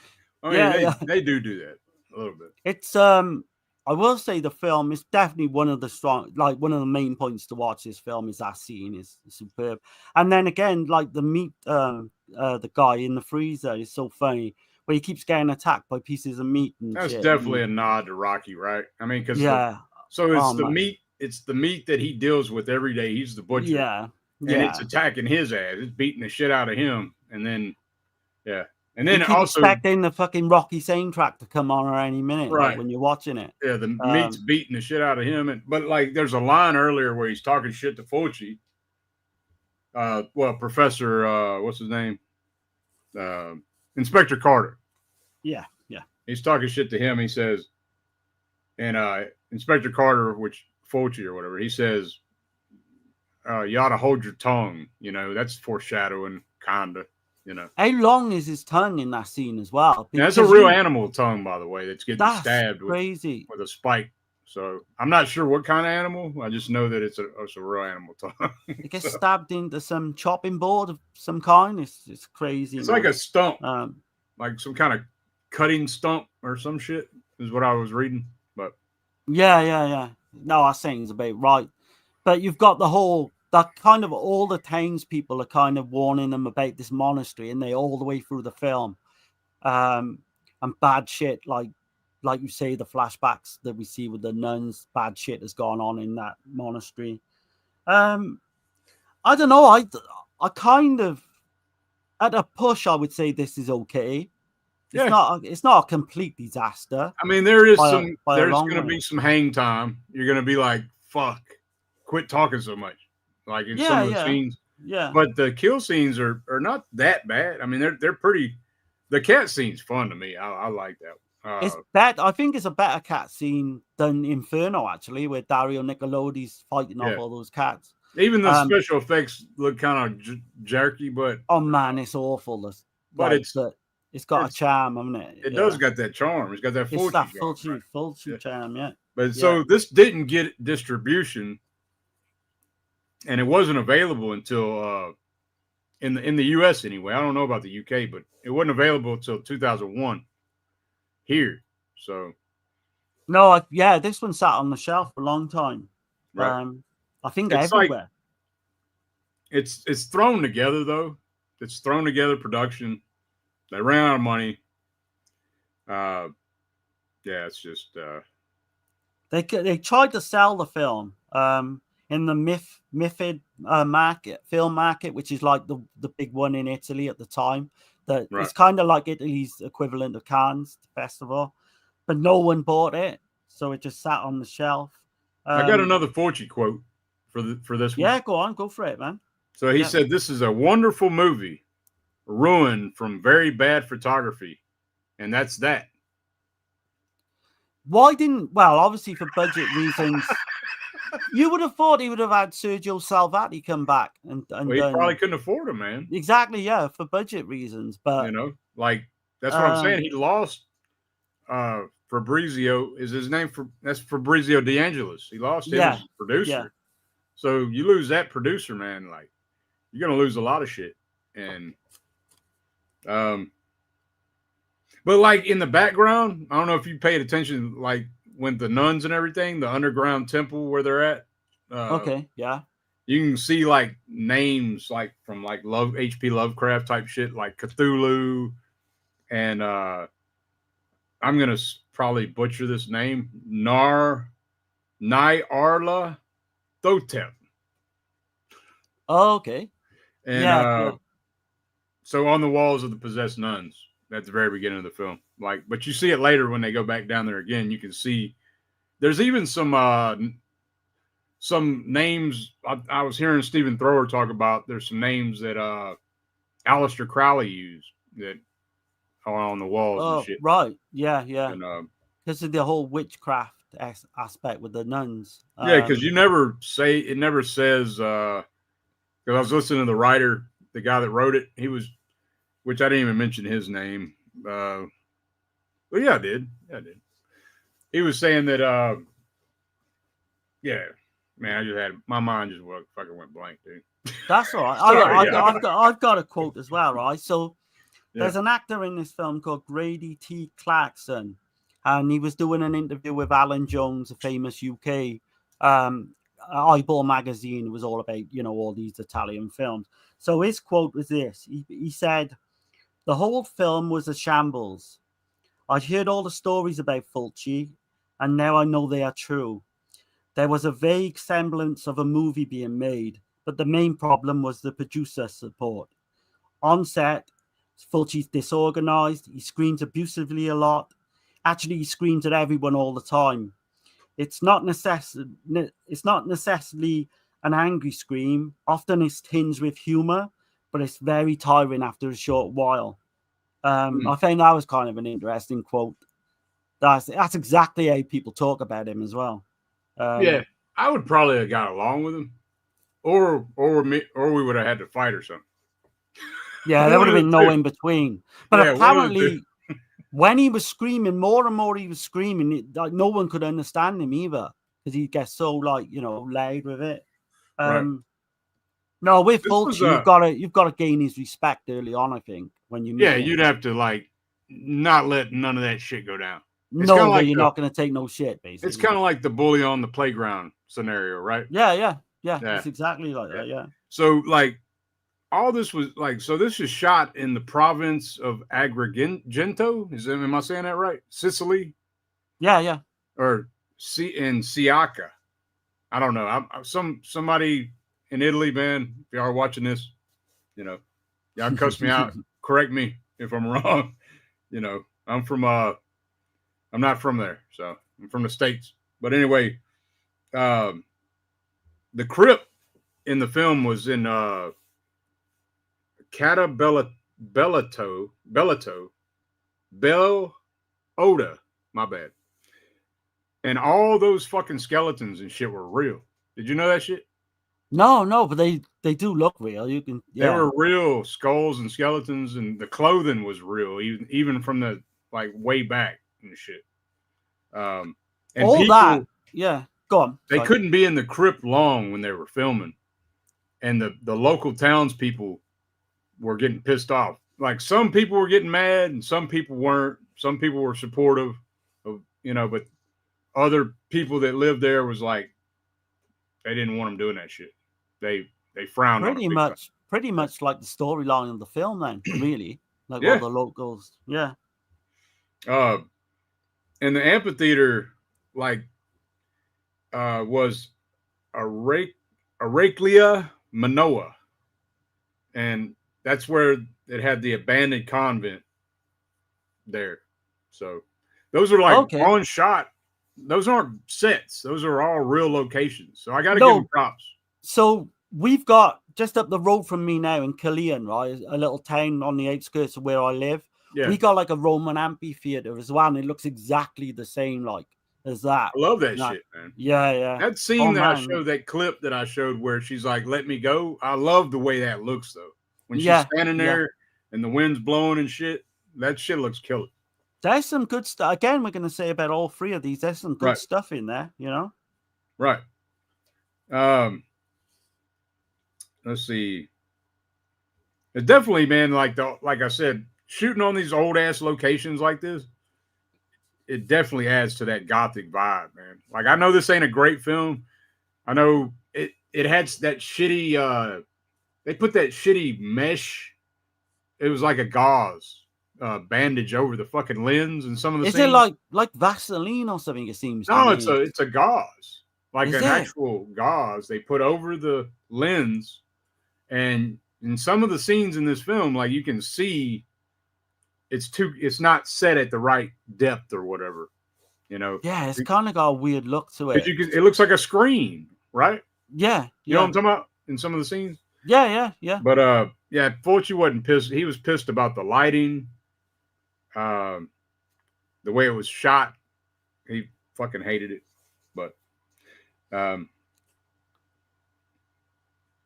I mean, Yeah, they do that a little bit. It's I will say the film is definitely one of the main points to watch this film is that scene is superb. And then again, like the meat the guy in the freezer is so funny where he keeps getting attacked by pieces of meat and That's shit. definitely a nod to Rocky, right? I mean, because yeah. so it's Oh, the man. meat, it's the meat that he deals with every day. He's the butcher. Yeah. And it's attacking his ass. It's beating the shit out of him. And then and You then keep also expecting the fucking Rocky soundtrack to come on at any minute, right, like, when you're watching it. Yeah, the meat's beating the shit out of him. But like there's a line earlier where he's talking shit to Fulci. Well, Professor what's his name? Inspector Carter. Yeah, yeah. He's talking shit to him. He says, and Inspector Carter, which Fulci or whatever, he says, you ought to hold your tongue. You know, that's foreshadowing, kinda. You know, how long is his tongue in that scene as well? Yeah, that's a real animal tongue, by the way. That's getting stabbed crazy with a spike. So I'm not sure what kind of animal. I just know that it's a real animal tongue. It gets stabbed into some chopping board of some kind. It's crazy. It's like a stump, Um, like some kind of cutting stump or some shit is what I was reading. But yeah. No, I think about right. But you've got the whole that kind of all the townspeople are kind of warning them about this monastery, and they all the way through the film. And bad shit, like you say, the flashbacks that we see with the nuns, bad shit has gone on in that monastery. I don't know. I kind of at a push, I would say this is okay. It's not a complete disaster. I mean, there's going to way. be some hang time. You're going to be like, fuck, quit talking so much. Like in some of the scenes. Yeah. But the kill scenes are not that bad. I mean, they're pretty. The cat scene's fun to me. I like that. It's bad. I think it's a better cat scene than Inferno, actually, where Dario Nicolodi's fighting off all those cats. Even the special effects look kind of jerky, but oh man, it's awful. But it's got a charm, hasn't it? It does got that charm. It's got that Fulci charm, yeah. But so this didn't get distribution, and it wasn't available until in the US anyway. I don't know about the UK, but it wasn't available until 2001 here. So no, this one sat on the shelf for a long time. Right. I think it's everywhere. Like, it's thrown together though. It's thrown together production. They ran out of money. It's just they tried to sell the film in the MIFID film market, which is like the big one in Italy at the time. It's kind of like Italy's equivalent of Cannes Festival, but no one bought it, so it just sat on the shelf. I got another Fulci quote for this one. Yeah, go for it, man. So he said, "This is a wonderful movie, ruined from very bad photography, and that's that." Why didn't? Well, obviously for budget reasons. You would have thought he would have had Sergio Salvati come back and he probably couldn't afford him, man. Exactly, yeah, for budget reasons. But like that's what I'm saying. He lost Fabrizio. Is his name? That's Fabrizio De Angelis. He lost him as producer. Yeah. So you lose that producer, man. Like you're gonna lose a lot of shit. And but like in the background, I don't know if you paid attention, like when the nuns and everything, the underground temple where they're at. Okay, yeah. You can see like names like from like H.P. Lovecraft type shit, like Cthulhu, and I'm gonna probably butcher this name, Nyarla Thotep. Oh, okay. And Yeah. so on the walls of the possessed nuns at the very beginning of the film. Like, but you see it later when they go back down there again. You can see there's even some names. I was hearing Stephen Thrower talk about. There's some names that Aleister Crowley used that are on the walls and shit. Right. Yeah. And, because of the whole witchcraft aspect with the nuns. Yeah, because it never says. Because I was listening to the writer, the guy that wrote it. He was, which I didn't even mention his name. Well, yeah, I did. He was saying that. Yeah, man, I just had my mind just fucking went blank, dude. That's all right. I've got a quote as well, right? So there's an actor in this film called Grady T. Clarkson, and he was doing an interview with Alan Jones, a famous UK Eyeball magazine. It was all about, all these Italian films. So his quote was this. He said, "The whole film was a shambles. I'd heard all the stories about Fulci, and now I know they are true. There was a vague semblance of a movie being made, but the main problem was the producer support. On set, Fulci's disorganized. He screams abusively a lot. Actually, he screams at everyone all the time. It's not necessarily an angry scream. Often it's tinged with humor, but it's very tiring after a short while." I think that was kind of an interesting quote. That's exactly how people talk about him as well. Yeah, I would probably have got along with him, or we would have had to fight or something. Yeah, there would have been no in between. But apparently, when he was screaming, more and more he was screaming. Like no one could understand him either because he gets so loud with it. Right. No, with Fulci, you've got to gain his respect early on. I think when you meet him. You'd have to not let none of that shit go down. It's you're not going to take no shit. Basically, it's kind of like the bully on the playground scenario, right? Yeah. It's exactly like that. Yeah. So all this was so this is shot in the province of Agrigento. Am I saying that right? Sicily? Yeah. Or in Siaka. I don't know. Somebody in Italy, man, if y'all are watching this, y'all cuss me out. Correct me if I'm wrong. I'm not from there, so I'm from the States. But anyway, the crypt in the film was in Bellota, my bad. And all those fucking skeletons and shit were real. Did you know that shit? No, but they do look real. You can. Yeah. They were real skulls and skeletons, and the clothing was real, even from the way back and shit. And all people, that, yeah. Go on. They couldn't be in the crypt long when they were filming, and the local townspeople were getting pissed off. Like some people were getting mad, and some people weren't. Some people were supportive of, but other people that lived there was like they didn't want them doing that shit. They frowned on it. Pretty much like the storyline of the film, then, really. All the locals. Yeah. And the amphitheater, was Araclia Manoa. And that's where it had the abandoned convent there. So those are on shot. Those aren't sets. Those are all real locations. So I got to give them props. So we've got just up the road from me now in Killeen, right? A little town on the outskirts of where I live. Yeah. We got a Roman amphitheater as well, and it looks exactly the same as that. I love that shit, man. Yeah. That scene I showed, that clip that I showed where she's like, "Let me go." I love the way that looks though. When she's standing there and the wind's blowing and shit, that shit looks killer. There's some good stuff. Again, we're going to say about all three of these. There's some good stuff in there, Right. Let's see. It definitely, man, like I said, shooting on these old ass locations like this, it definitely adds to that gothic vibe, man. I know this ain't a great film. I know it had that shitty they put that shitty mesh. It was like a gauze bandage over the fucking lens and some of the Is scenes. it like Vaseline or something? It seems. No, it's a gauze. like an actual gauze they put over the lens, and in some of the scenes in this film, like you can see it's not set at the right depth or whatever, you know. Yeah, it's kind of got a weird look to it. It looks like a screen, right? Yeah, you know what I'm talking about in some of the scenes. Yeah. But yeah, Fulci wasn't pissed. He was pissed about the lighting, the way it was shot. He fucking hated it. But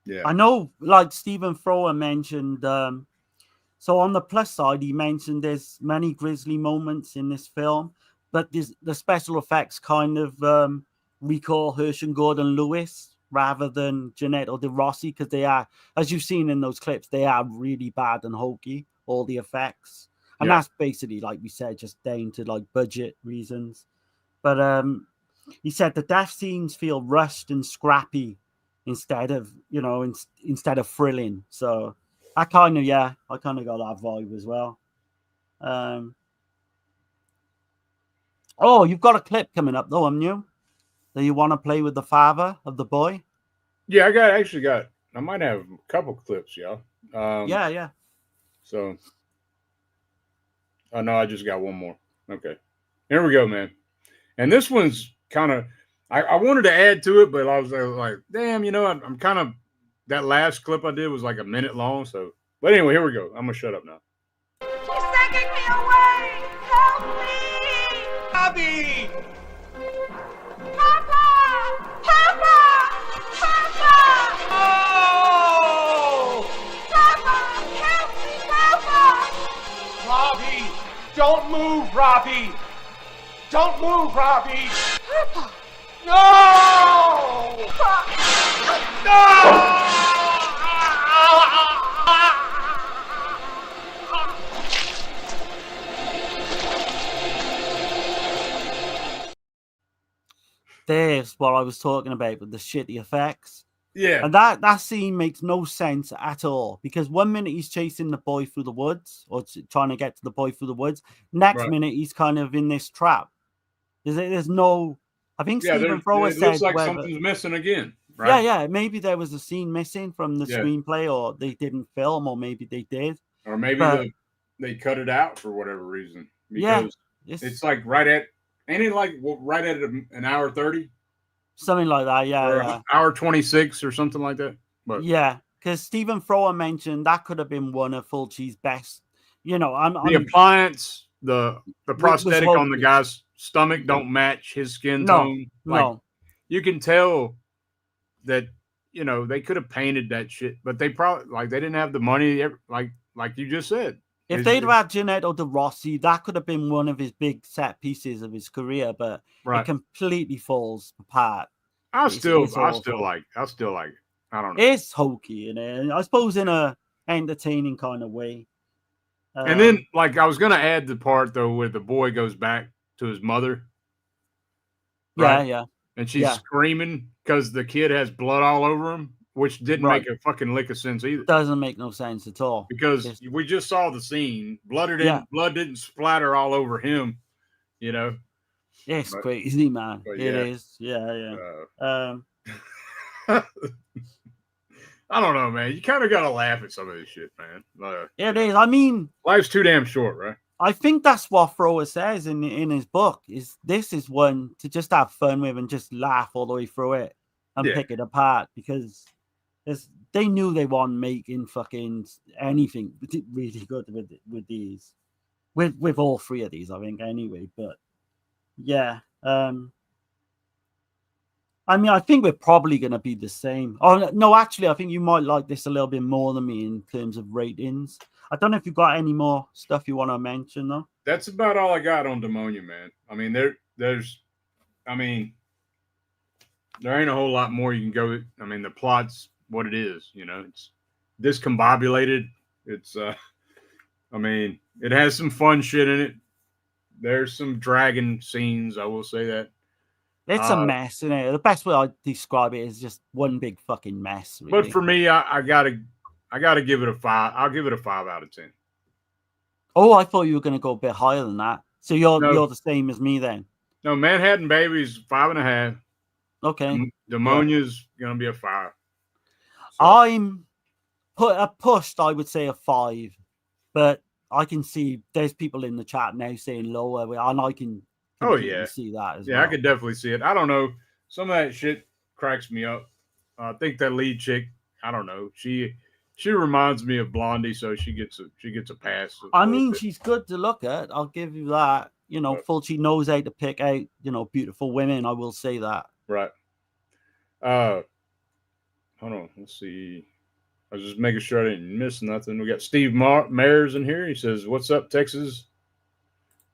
yeah, I know. Like Stephen Thrower mentioned. So on the plus side, he mentioned there's many grisly moments in this film, but the special effects kind of recall Herschel Gordon Lewis rather than Gennaro De Rossi, because they are, as you've seen in those clips, they are really bad and hokey, all the effects. And that's basically, like we said, just down to like budget reasons. But he said the death scenes feel rushed and scrappy instead of thrilling. So I kind of got that vibe as well. Oh, you've got a clip coming up though, haven't you? That you want to play with the father of the boy? Yeah, I might have a couple clips, y'all. Yeah. So, oh no, I just got one more. Okay, here we go, man. And this one's kind of, I wanted to add to it, but I was like, damn, I'm kind of, that last clip I did was like a minute long. So, but anyway, here we go. I'm gonna shut up now. She's taking me away! Help me! Bobby! Papa! Papa! Papa! Oh! Papa! Help me, Papa! Robbie! Don't move, Robbie! Don't move, Robbie! Papa! No! No! There's what I was talking about with the shitty effects. Yeah. And that scene makes no sense at all, because one minute he's chasing the boy through the woods, or trying to get to the boy through the woods. Next minute he's kind of in this trap. There's no. I think Stephen Thrower said, it looks like something's missing again. Right? Yeah. Maybe there was a scene missing from the screenplay, or they didn't film, or maybe they did, or maybe they cut it out for whatever reason. Because it's like right at an hour 30, something like that. Yeah, or hour 26 or something like that. But yeah, because Stephen Thrower mentioned that could have been one of Fulci's best. The appliance, the prosthetic on the guy's stomach don't match his skin tone. You can tell that they could have painted that shit, but they probably they didn't have the money. Like you just said, if they'd had Gennaro De Rossi, that could have been one of his big set pieces of his career, but it completely falls apart. I still like. I don't know. It's hokey, I suppose, in a entertaining kind of way. And then, I was gonna add the part though where the boy goes back to his mother. Right? Yeah. And she's screaming because the kid has blood all over him, which didn't make a fucking lick of sense either. Doesn't make no sense at all. Because we just saw the scene. Blood didn't splatter all over him, It's crazy, man. It is. Yeah. I don't know, man. You kind of got to laugh at some of this shit, man. It is. I mean, life's too damn short, right? I think that's what Thrower says in his book. This is one to just have fun with and just laugh all the way through it and pick it apart, because they knew they weren't making fucking anything really good with these, with all three of these, I think, anyway. But yeah, I mean, I think we're probably going to be the same. Oh no, actually, I think you might like this a little bit more than me in terms of ratings. I don't know if you've got any more stuff you want to mention, though. That's about all I got on Demonia, man. I mean, there ain't a whole lot more you can go with. I mean, the plot's what it is, it's discombobulated. It's, I mean, it has some fun shit in it. There's some dragon scenes, I will say that. It's a mess, isn't it? The best way I describe it is just one big fucking mess. Really. But for me, I gotta give it a 5. I'll give it a 5 out of 10. Oh, I thought you were going to go a bit higher than that. So you're the same as me then. No, Manhattan Baby's 5.5. Okay. Demonia's gonna be a 5. So. I'm pushed, I would say a 5, but I can see there's people in the chat now saying lower, and I can completely see that as well. I could definitely see it. I don't know. Some of that shit cracks me up. I think that lead chick, I don't know. She reminds me of Blondie, so she gets a pass. I mean, she's good to look at. I'll give you that. You know, Fulci knows how to pick out, beautiful women. I will say that. Right. Hold on. Let's see. I was just making sure I didn't miss nothing. We got Steve Mayers in here. He says, "What's up, Texas?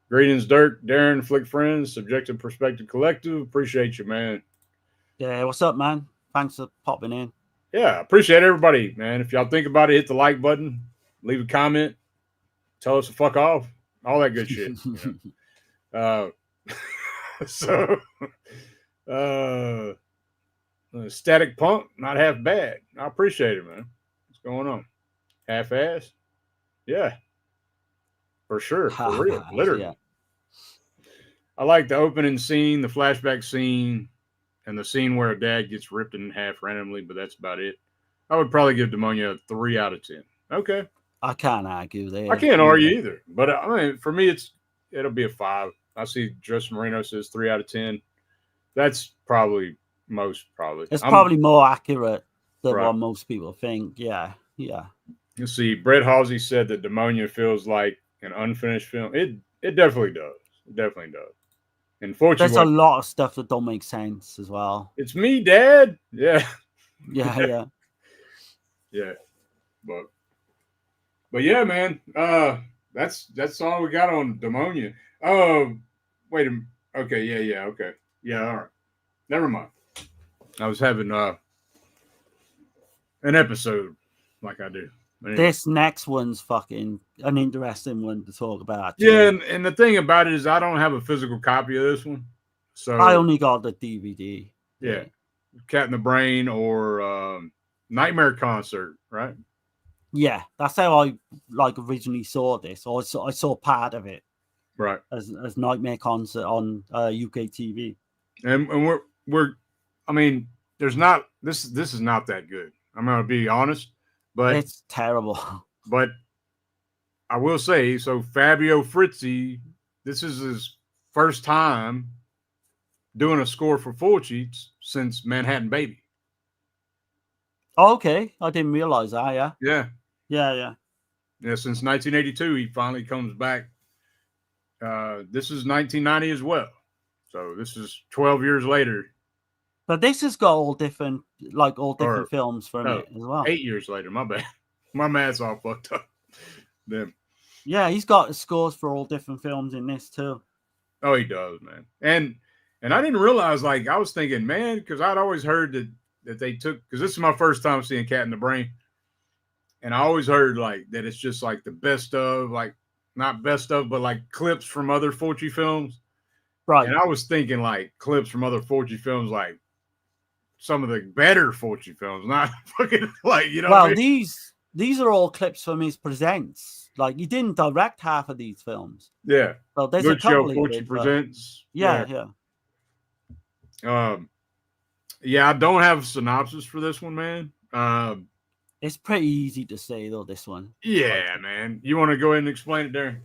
Greetings, Dirk, Darren, Flick Friends, Subjective Perspective Collective. Appreciate you, man." Yeah, what's up, man? Thanks for popping in. Yeah, appreciate everybody, man. If y'all think about it, hit the like button, leave a comment, tell us to fuck off, all that good shit. Static Punk, not half bad. I appreciate it, man. What's going on? Half-ass? Yeah. For sure. For real. Literally. Yeah. I like the opening scene, the flashback scene, and the scene where a dad gets ripped in half randomly, but that's about it. I would probably give Demonia a 3 out of 10. Okay. I can't argue there. I can't argue either. But I mean, for me, it'll be a 5. I see Justin Marino says 3 out of 10. That's probably It's probably more accurate than what most people think. Yeah. You see, Brett Halsey said that Demonia feels like an unfinished film. It definitely does. It definitely does. Unfortunately, there's a lot of stuff that don't make sense as well. It's me, Dad. Yeah. Yeah. But yeah, man. That's all we got on Demonia. Wait a minute. Okay, yeah, okay. Yeah, all right. Never mind. I was having an episode like I do. Anyway. This next one's fucking an interesting one to talk about. Yeah, and the thing about it is I don't have a physical copy of this one. So I only got the DVD. Yeah. Cat in the Brain or Nightmare Concert, right? Yeah, that's how I originally saw this. Or I saw part of it. Right. As Nightmare Concert on UK TV. And we're I mean, there's not this is not that good. I'm gonna be honest. But it's terrible. But I will say, so Fabio Frizzi, this is his first time doing a score for Fulci since Manhattan Baby. Okay, I didn't realize that. Yeah. Yeah. Since 1982, he finally comes back. This is 1990 as well, so this is 12 years later. But this has got all different films from it as well. 8 years later, my bad. My math's all fucked up. Then. Yeah, he's got scores for all different films in this too. Oh, he does, man. And I didn't realize, I was thinking, man, because I'd always heard that they took, because this is my first time seeing Cat in the Brain. And I always heard that it's just the best of, not best of, but clips from other Fulci films. Right. And I was thinking clips from other Fulci films, some of the better Fulci films, not fucking Well, what I mean? These are all clips from his presents. He didn't direct half of these films. Yeah. So there's Lucio a couple Fulci presents. Yeah. I don't have a synopsis for this one, man. It's pretty easy to say though, this one. Yeah, man. You want to go ahead and explain it, Darren?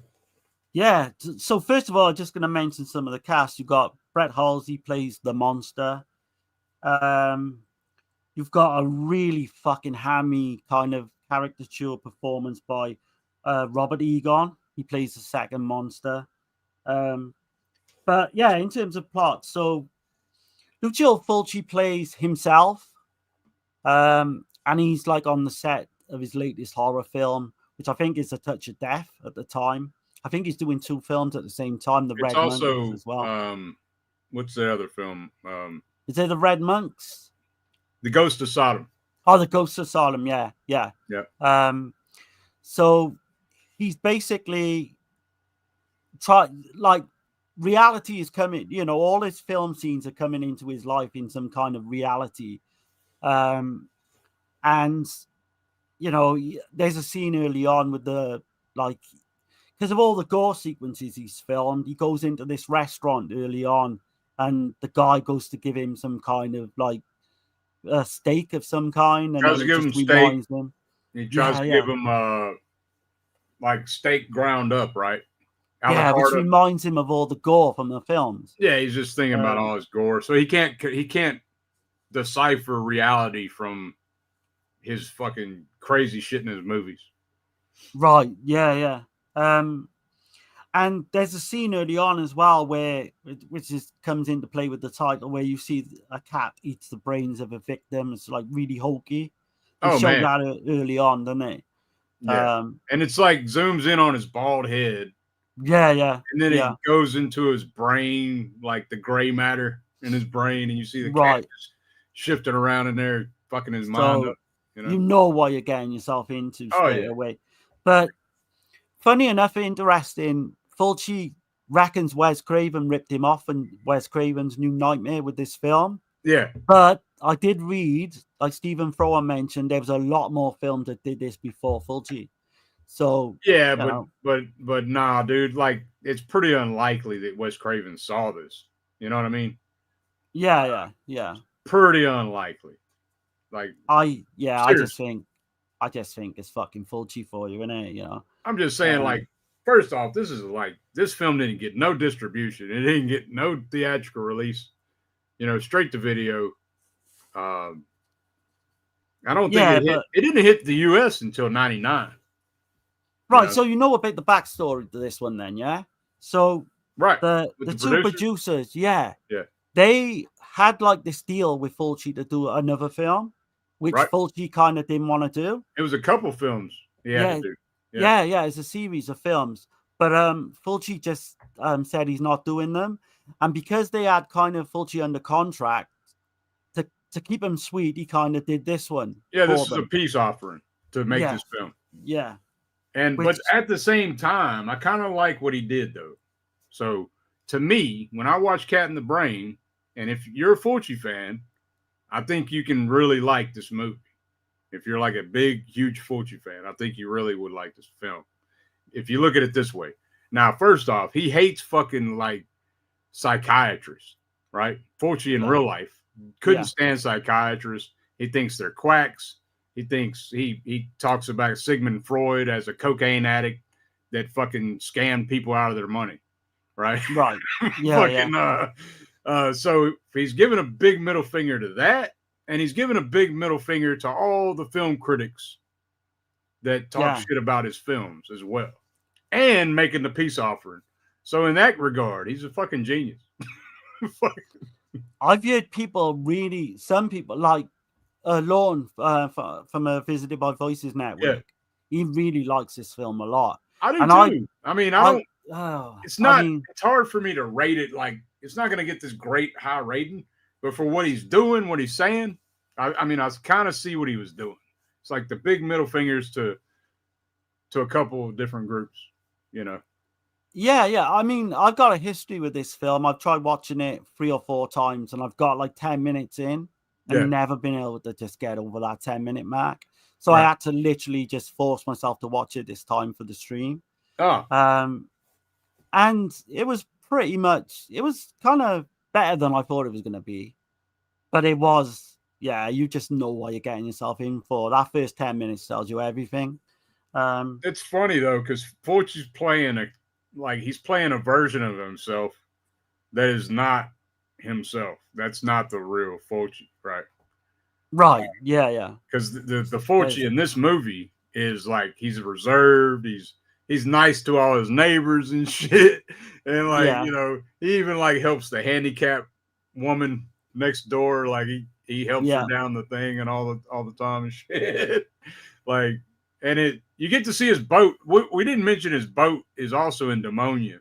Yeah. So first of all, I'm just going to mention some of the cast. You got Brett Halsey plays the monster. You've got a really fucking hammy kind of caricature performance by Robert Egon. He plays the second monster. But yeah, in terms of plot, so Lucio Fulci plays himself. And he's on the set of his latest horror film, which I think is A Touch of Death at the time. I think he's doing 2 films at the same time. The Red Monks as well. What's the other film? Is it The Red Monks? The Ghost of Sodom. Oh, The Ghost of Sodom. Yeah. So he's basically reality is coming. All his film scenes are coming into his life in some kind of reality. And there's a scene early on with because of all the gore sequences he's filmed, he goes into this restaurant early on and the guy goes to give him some kind of like a steak of some kind, and Tries then to it give just him steak. reminds him. He tries to give him like steak ground up, right? Which reminds him of all the gore from the films. Yeah, he's just thinking about all his gore, so he can't decipher reality from his fucking crazy shit in his movies. Right. Yeah. And there's a scene early on as well where, which comes into play with the title, where you see a cat eats the brains of a victim. It's like really hokey. They show that early on, doesn't it? Yeah. And it's like zooms in on his bald head. Yeah. And then it goes into his brain, like the gray matter in his brain, and you see the cat just shifting around in there, fucking his mind up. You know what you're getting yourself into straight away. But funny enough, interesting, Fulci reckons Wes Craven ripped him off and Wes Craven's new nightmare with this film. Yeah. But I did read, like Stephen Thrower mentioned, there was a lot more films that did this before Fulci. So yeah, but nah, dude, like it's pretty unlikely that Wes Craven saw this. You know what I mean? Yeah. Pretty unlikely. Like I just think it's fucking Fulci for you, innit? You know. I'm just saying, like, first off, this film didn't get no distribution. It didn't get no theatrical release. You know, straight to video. I don't think it didn't hit the US until 99. Right, so you know about the backstory to this one then, yeah? So the two producers, they had like this deal with Fulci to do another film, which Fulci kind of didn't want to do. It was a couple films he had to do. Yeah, it's a series of films. But Fulci just said he's not doing them. And because they had kind of Fulci under contract, to keep him sweet, he kind of did this one. Yeah, this is a peace offering to make this film. Yeah. But at the same time, I kind of like what he did, though. So, to me, when I watch Cat in the Brain, and if you're a Fulci fan, I think you can really like this movie. If you're like a big, huge Fulci fan, I think you really would like this film. If you look at it this way. Now, first off, he hates fucking like psychiatrists, right? Fulci in real life couldn't stand psychiatrists. He thinks they're quacks. He thinks he talks about Sigmund Freud as a cocaine addict that fucking scammed people out of their money, right? Right. Yeah. So he's giving a big middle finger to that, and he's giving a big middle finger to all the film critics that talk shit about his films as well, and making the peace offering. So in that regard, he's a fucking genius. I've heard some people like Lorne from Visited by Voices Network. He really likes this film a lot. I do too. It's hard for me to rate it. Like, it's not going to get this great high rating, but for what he's doing, what he's saying, I kind of see what he was doing. It's like the big middle fingers to a couple of different groups, you know. Yeah. I mean, I've got a history with this film. I've tried watching it 3 or 4 times, and I've got like 10 minutes in and never been able to just get over that 10-minute mark. So I had to literally just force myself to watch it this time for the stream. And it was it was kind of better than I thought it was going to be. But it was, you just know what you're getting yourself in for. That first 10 minutes tells you everything. It's funny, though, because Fulci's he's playing a version of himself that is not himself. That's not the real Fulci, right? Right. Yeah. Because the Fulci in this movie is like he's reserved. He's nice to all his neighbors and shit, and you know, he even like helps the handicapped woman next door. Like he helps her down the thing and all the time and shit. Like, and you get to see his boat. We didn't mention his boat is also in Demonia.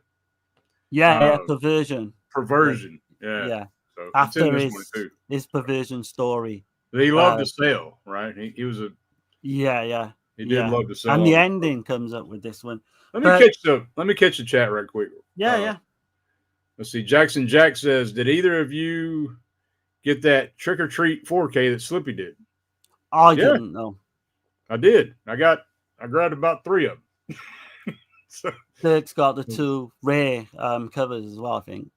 Perversion. Yeah. So after his perversion story. He loved to sail, right? He was a He did love to sail. And the ending comes up with this one. Let me catch the chat right quick. Yeah. Let's see. Jackson Jack says, "Did either of you get that Trick or Treat 4K that Slippy did?" I didn't know. I did. I grabbed about 3 of them. Dirk's got the 2 rare covers as well, I think.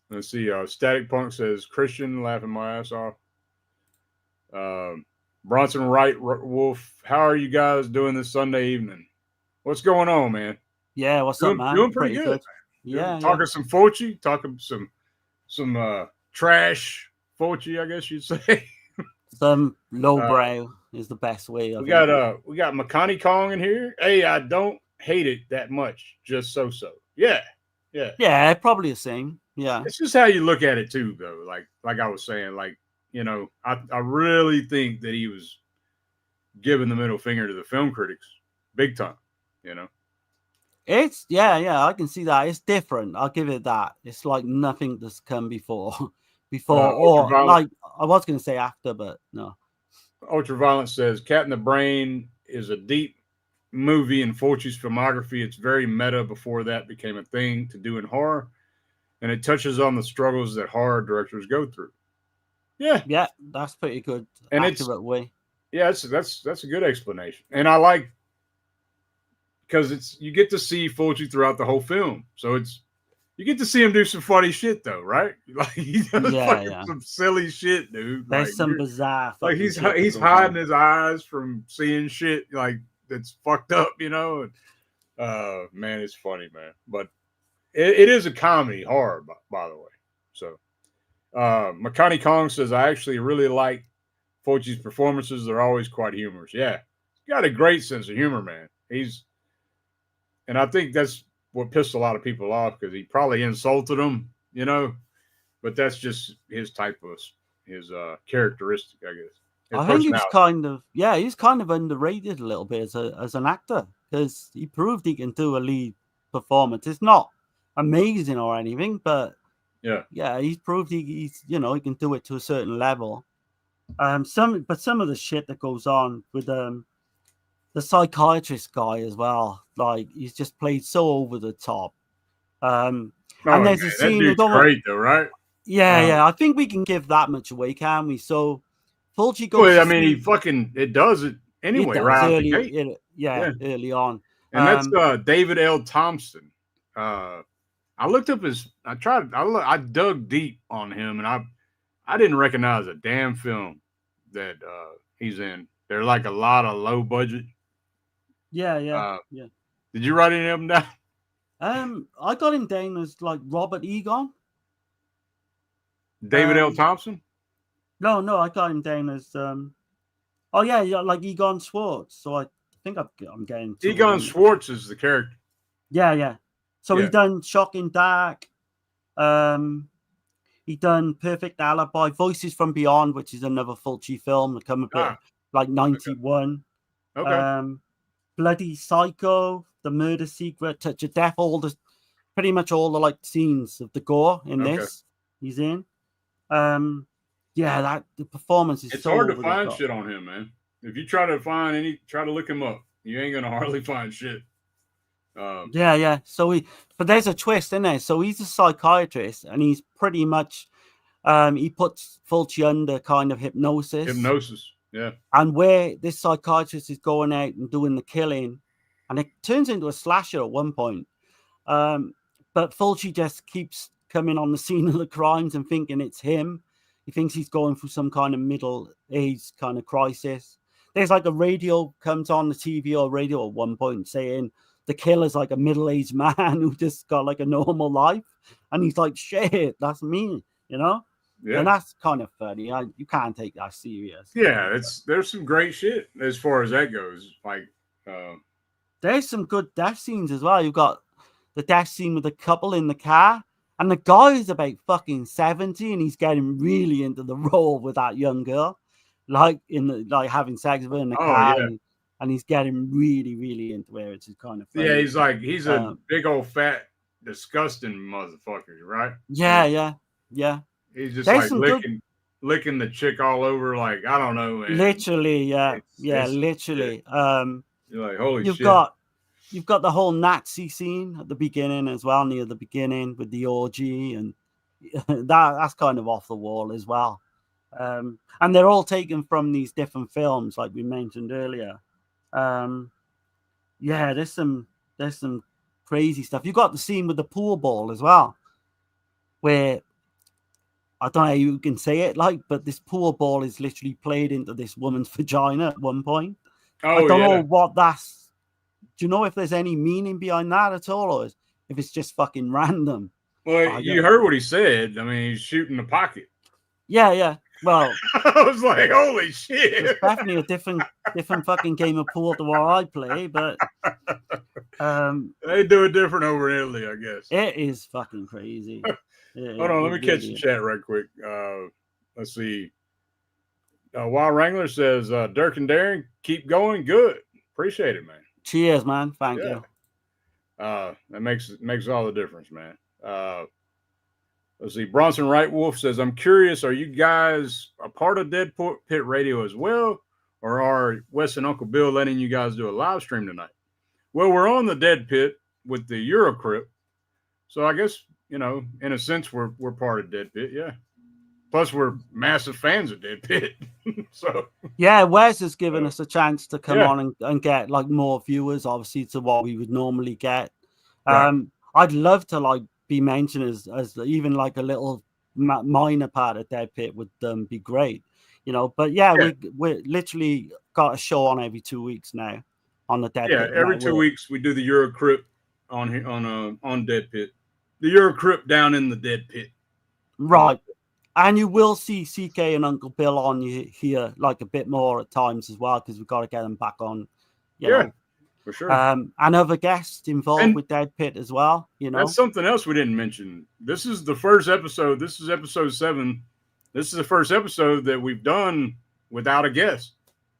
Let's see. Static Punk says Christian laughing my ass off. Bronson Wright Wolf, how are you guys doing this Sunday evening? What's going on, man? Yeah, what's up, man? Doing pretty good. Yeah, talking some Fulci, talking some trash Fulci, I guess you'd say. Some lowbrow is the best way. We got Makani Kong in here. Hey, I don't hate it that much, just so. Yeah. Yeah, probably the same. Yeah, it's just how you look at it too, though. Like I was saying, like, you know, I really think that he was giving the middle finger to the film critics, big time. You know. it's I can see that. It's different. I'll give it that. It's like nothing that's come before, or like I was going to say after, but no. Ultraviolence says Cat in the Brain is a deep movie in Fulci's filmography. It's very meta before that became a thing to do in horror, and it touches on the struggles that horror directors go through. Yeah, that's pretty good. And accurate way. Yeah, that's a good explanation, and I like. Because you get to see Fulci throughout the whole film, so you get to see him do some funny shit though, right? Like he does some silly shit, dude. There's like, some bizarre. Like he's hiding his eyes from seeing shit like that's fucked up, you know. And man, it's funny, man. But it is a comedy horror, by the way. So Makani Kong says I actually really like Fulci's performances. They're always quite humorous. Yeah, he's got a great sense of humor, man. And I think that's what pissed a lot of people off because he probably insulted them, you know. But that's just his type of his characteristic, I guess. I think he's kind of underrated a little bit as an actor because he proved he can do a lead performance. It's not amazing or anything, but he's proved he can do it to a certain level. Some of the shit that goes on with the psychiatrist guy as well, like he's just played so over the top. And there's a scene. That dude's great though, right? Yeah. I think we can give that much away, can we? So Fulci goes. Well, I mean, it does it anyway, right? Early on. And that's David L. Thompson. I looked up I dug deep on him, and I didn't recognize a damn film that he's in. They're like a lot of low budget. Yeah. Did you write any of them down? I got him down as like Robert Egon. David L. Thompson? No, I got him down as like Egon Schwartz. So I think I'm getting Egon Schwartz is the character. Yeah. So he done Shocking Dark. He done Perfect Alibi, Voices from Beyond, which is another Fulci film that come a bit like 91. Okay. Bloody Psycho, The Murder Secret, Touch of Death, pretty much all the like scenes of the gore in this he's in. The performance is it's hard to find shit on him, man. If you try to look him up, you ain't gonna hardly find shit. So but there's a twist in there. So he's a psychiatrist, and he's pretty much he puts Fulci under kind of hypnosis. Yeah. And where this psychiatrist is going out and doing the killing, and it turns into a slasher at one point. But Fulci just keeps coming on the scene of the crimes and thinking it's him. He thinks he's going through some kind of middle-aged kind of crisis. There's like a radio comes on the TV or radio at one point saying the killer's like a middle-aged man who just got like a normal life. And he's like, shit, that's me, you know? Yeah. And that's kind of funny. You can't take that serious. Yeah, there's some great shit as far as that goes. Like, there's some good death scenes as well. You've got the death scene with the couple in the car, and the guy is about fucking 70, and he's getting really into the role with that young girl, like having sex with her in the car, and he's getting really, really into it. It's kind of funny. Yeah, he's a big old fat, disgusting motherfucker, right? Yeah. He's just like licking the chick all over, like, I don't know, man. Literally, literally. You're like, holy shit. You've got the whole Nazi scene at the beginning as well, near the beginning with the orgy, and that's kind of off the wall as well. And they're all taken from these different films, like we mentioned earlier. There's some crazy stuff. You've got the scene with the pool ball as well, where I don't know how you can say it like, but this pool ball is literally played into this woman's vagina at one point. I don't know what that's. Do you know if there's any meaning behind that at all, or if it's just fucking random? Well, you heard what he said. I mean, he's shooting the pocket. Yeah. Well, I was like, holy shit. It's definitely a different fucking game of pool to what I play, but they do it different over in Italy, I guess. It is fucking crazy. Hold on, let me catch the chat right quick. Let's see. Wild Wrangler says, Dirk and Darren, keep going. Good. Appreciate it, man. Cheers, man. Thank you. That makes all the difference, man. Let's see. Bronson Wright Wolf says, I'm curious, are you guys a part of Dead Pit Radio as well? Or are Wes and Uncle Bill letting you guys do a live stream tonight? Well, we're on the Dead Pit with the EuroCrypt. So I guess, in a sense, we're part of Dead Pit, yeah. Plus, we're massive fans of Dead Pit. So yeah, Wes has given us a chance to come on and get like more viewers, obviously, to what we would normally get. Right. I'd love to be mentioned as even like a little minor part of Dead Pit would be great, But we literally got a show on every 2 weeks now on the Dead Pit. Yeah, every 2 weeks we do the EuroCrypt on Dead Pit. The EuroCrypt down in the Dead Pit. Right. And you will see CK and Uncle Bill on here like a bit more at times as well, because we've got to get them back on. You know. For sure. And other guests involved with Dead Pit as well. That's something else we didn't mention. This is the first episode. This is episode 7. This is the first episode that we've done without a guest.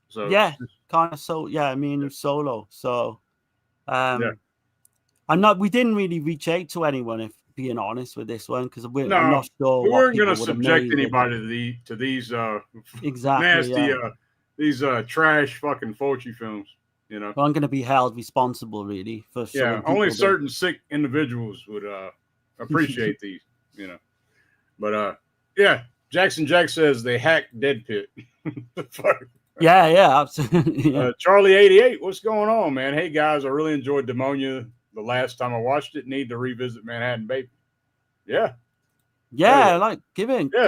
So kind of me and you solo. So we didn't really reach out to anyone, if being honest with this one, because I'm not sure. We weren't going to subject anybody to these nasty these trash fucking Fulci films. Well, I'm going to be held responsible, really. For only certain sick individuals would appreciate these, But Jackson Jack says they hacked Dead Pit. Yeah, absolutely. Yeah. Charlie 88, what's going on, man? Hey guys, I really enjoyed Demonia the last time I watched it. Need to revisit Manhattan Baby. Give it. Yeah,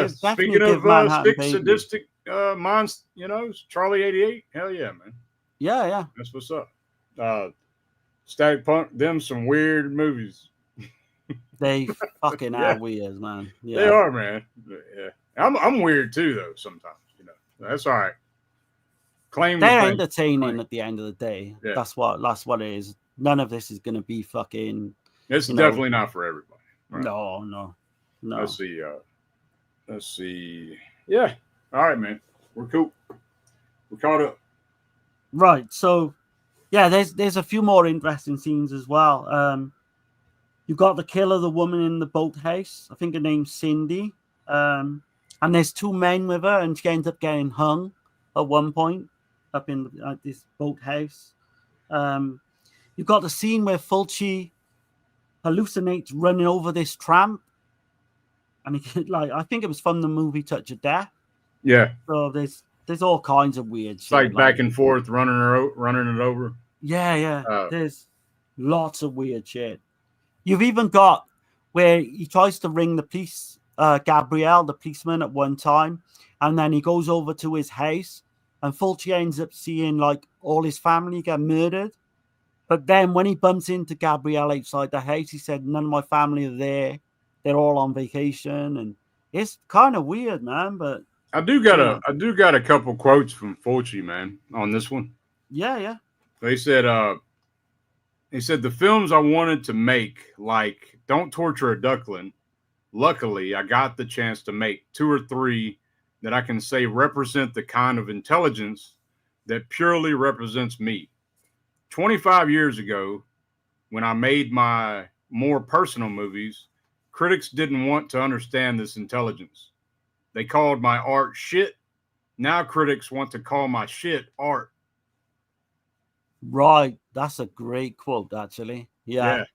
speaking of sick, sadistic minds, Charlie 88. Hell yeah, man. Yeah. That's what's up. Static Punk, them some weird movies. They fucking are weird, man. Yeah. They are, man. Yeah. I'm weird too, though, sometimes. That's all right. They're entertaining at the end of the day. Yeah. That's what it is. None of this is gonna be fucking. It's definitely not for everybody. Right? No. Let's see. Yeah. All right, man. We're cool. We're caught up. Right. So, there's a few more interesting scenes as well. You've got the kill of the woman in the boathouse. I think her name's Cindy. And there's 2 men with her, and she ends up getting hung at one point up in this boathouse. You've got the scene where Fulci hallucinates running over this tramp, and I think it was from the movie Touch of Death. Yeah. So there's all kinds of weird shit. Like back and forth, running it over. Yeah. There's lots of weird shit. You've even got where he tries to ring the police, Gabrielle, the policeman, at one time, and then he goes over to his house, and Fulci ends up seeing all his family get murdered. But then when he bumps into Gabrielle outside the house, he said, none of my family are there. They're all on vacation. And it's kind of weird, man. But I do got a couple quotes from Fulci, man, on this one. Yeah. He said, the films I wanted to make, like Don't Torture a Duckling, luckily I got the chance to make 2 or 3 that I can say represent the kind of intelligence that purely represents me. 25 years ago, when I made my more personal movies, critics didn't want to understand this intelligence. They called my art shit. Now critics want to call my shit art. Right. That's a great quote, actually. Yeah.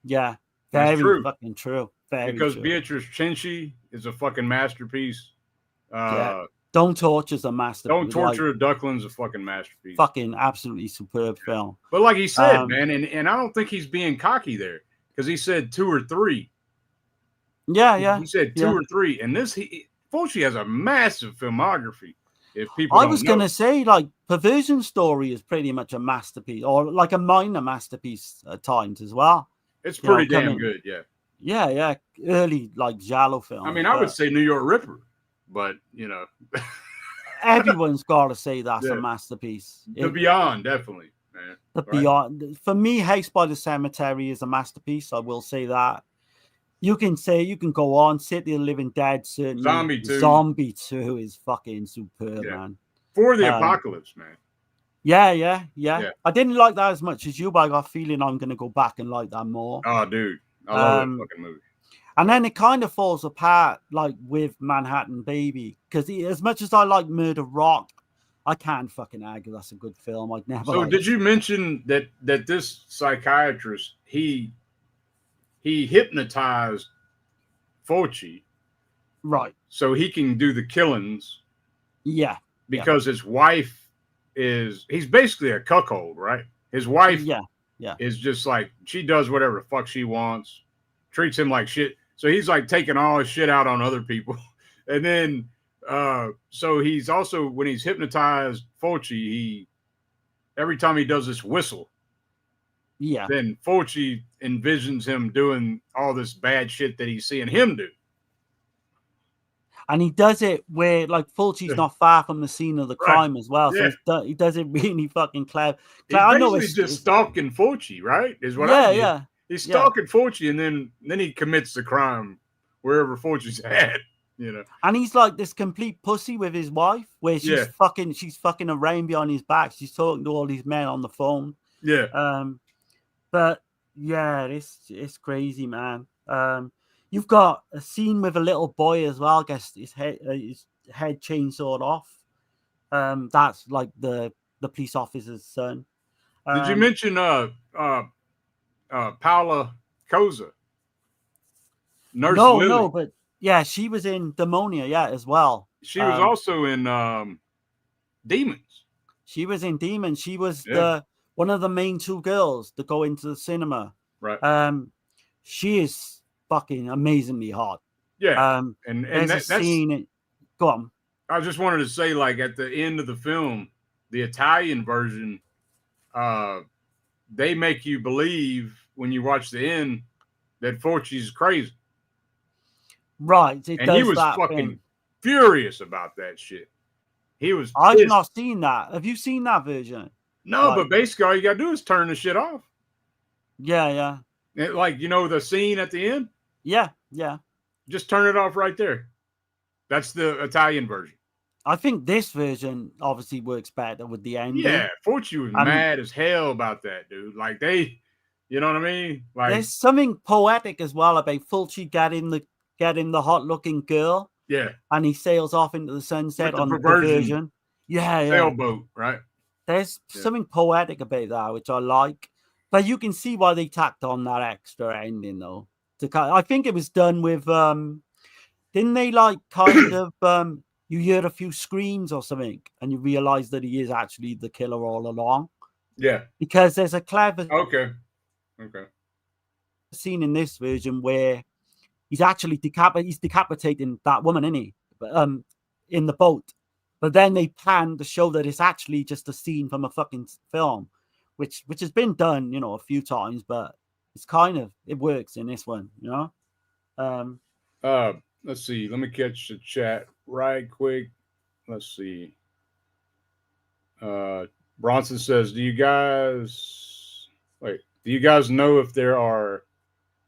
Very true. Fucking true. Because Beatrice Cenci is a fucking masterpiece. Don't Torture's a masterpiece. Don't Torture a Duckling's a fucking masterpiece. Fucking absolutely superb film. But like he said, man, and I don't think he's being cocky there, because he said 2 or 3. Yeah. He said 2 or 3, and Fulci has a massive filmography. If people, I was gonna say, like, Perversion Story is pretty much a masterpiece, or like a minor masterpiece at times as well. It's pretty damn good, yeah. Yeah. Early like giallo film. I mean, I would say New York Ripper, but everyone's got to say that's a masterpiece. The Beyond, definitely, man. The Beyond, for me, House by the Cemetery is a masterpiece. I will say that. You can go on. City of the Living Dead, certainly. Zombie 2 is fucking superb, man. For the Apocalypse, man. Yeah. I didn't like that as much as you, but I got a feeling I'm going to go back and like that more. Oh, dude. I love that fucking movie. And then it kind of falls apart, like, with Manhattan Baby. Because as much as I like Murder Rock, I can't fucking argue that's a good film. I'd never. So did you mention that this psychiatrist, he hypnotized Fulci, right? So he can do the killings. Yeah. Because his wife he's basically a cuckold, right? His wife is just like, she does whatever the fuck she wants, treats him like shit. So he's like taking all his shit out on other people. And then so he's also, when he's hypnotized Fulci, every time he does this whistle, then Fulci envisions him doing all this bad shit that he's seeing him do. And he does it where, like, Fulci's not far from the scene of the crime as well. So he does it really fucking clever. He's basically just stalking Fulci, right? Is what I mean. Yeah. He's stalking Fulci, and then he commits the crime wherever Fulci's at. And he's like this complete pussy with his wife, where she's fucking around behind his back. She's talking to all these men on the phone. Yeah. But yeah, it's crazy, man. You've got a scene with a little boy as well. I guess his head chainsawed off. That's like the police officer's son. Did you mention Paula Koza? Nurse Lily? No, but yeah, she was in Demonia, as well. She was also in Demons. She was in Demons. She was one of the main 2 girls that go into the cinema. Right. She is fucking amazingly hot. Yeah. And that's a scene. Go on. I just wanted to say, like, at the end of the film, the Italian version, they make you believe when you watch the end that Fulci's crazy. Right. And he was fucking furious about that shit. He was pissed. I've not seen that. Have you seen that version? No, but basically all you gotta do is turn the shit off. Yeah. Like, the scene at the end? Yeah. Just turn it off right there. That's the Italian version. I think this version obviously works better with the ending. Yeah, Fulci was mad as hell about that, dude. Like, you know what I mean? Like, there's something poetic as well about Fulci getting the hot-looking girl. Yeah. And he sails off into the sunset on the Perversion. Yeah. Sailboat, right? There's something poetic about that, which I like. But you can see why they tacked on that extra ending, though. I think it was done with, didn't they, like, kind of, you hear a few screams or something, and you realize that he is actually the killer all along? Yeah. Because there's a clever scene in this version where he's actually decapitating that woman, isn't he? In the boat. But then they pan to show that it's actually just a scene from a fucking film, which has been done, a few times, but it's it works in this one, Let's see. Let me catch the chat right quick. Let's see. Bronson says, do you guys know if there are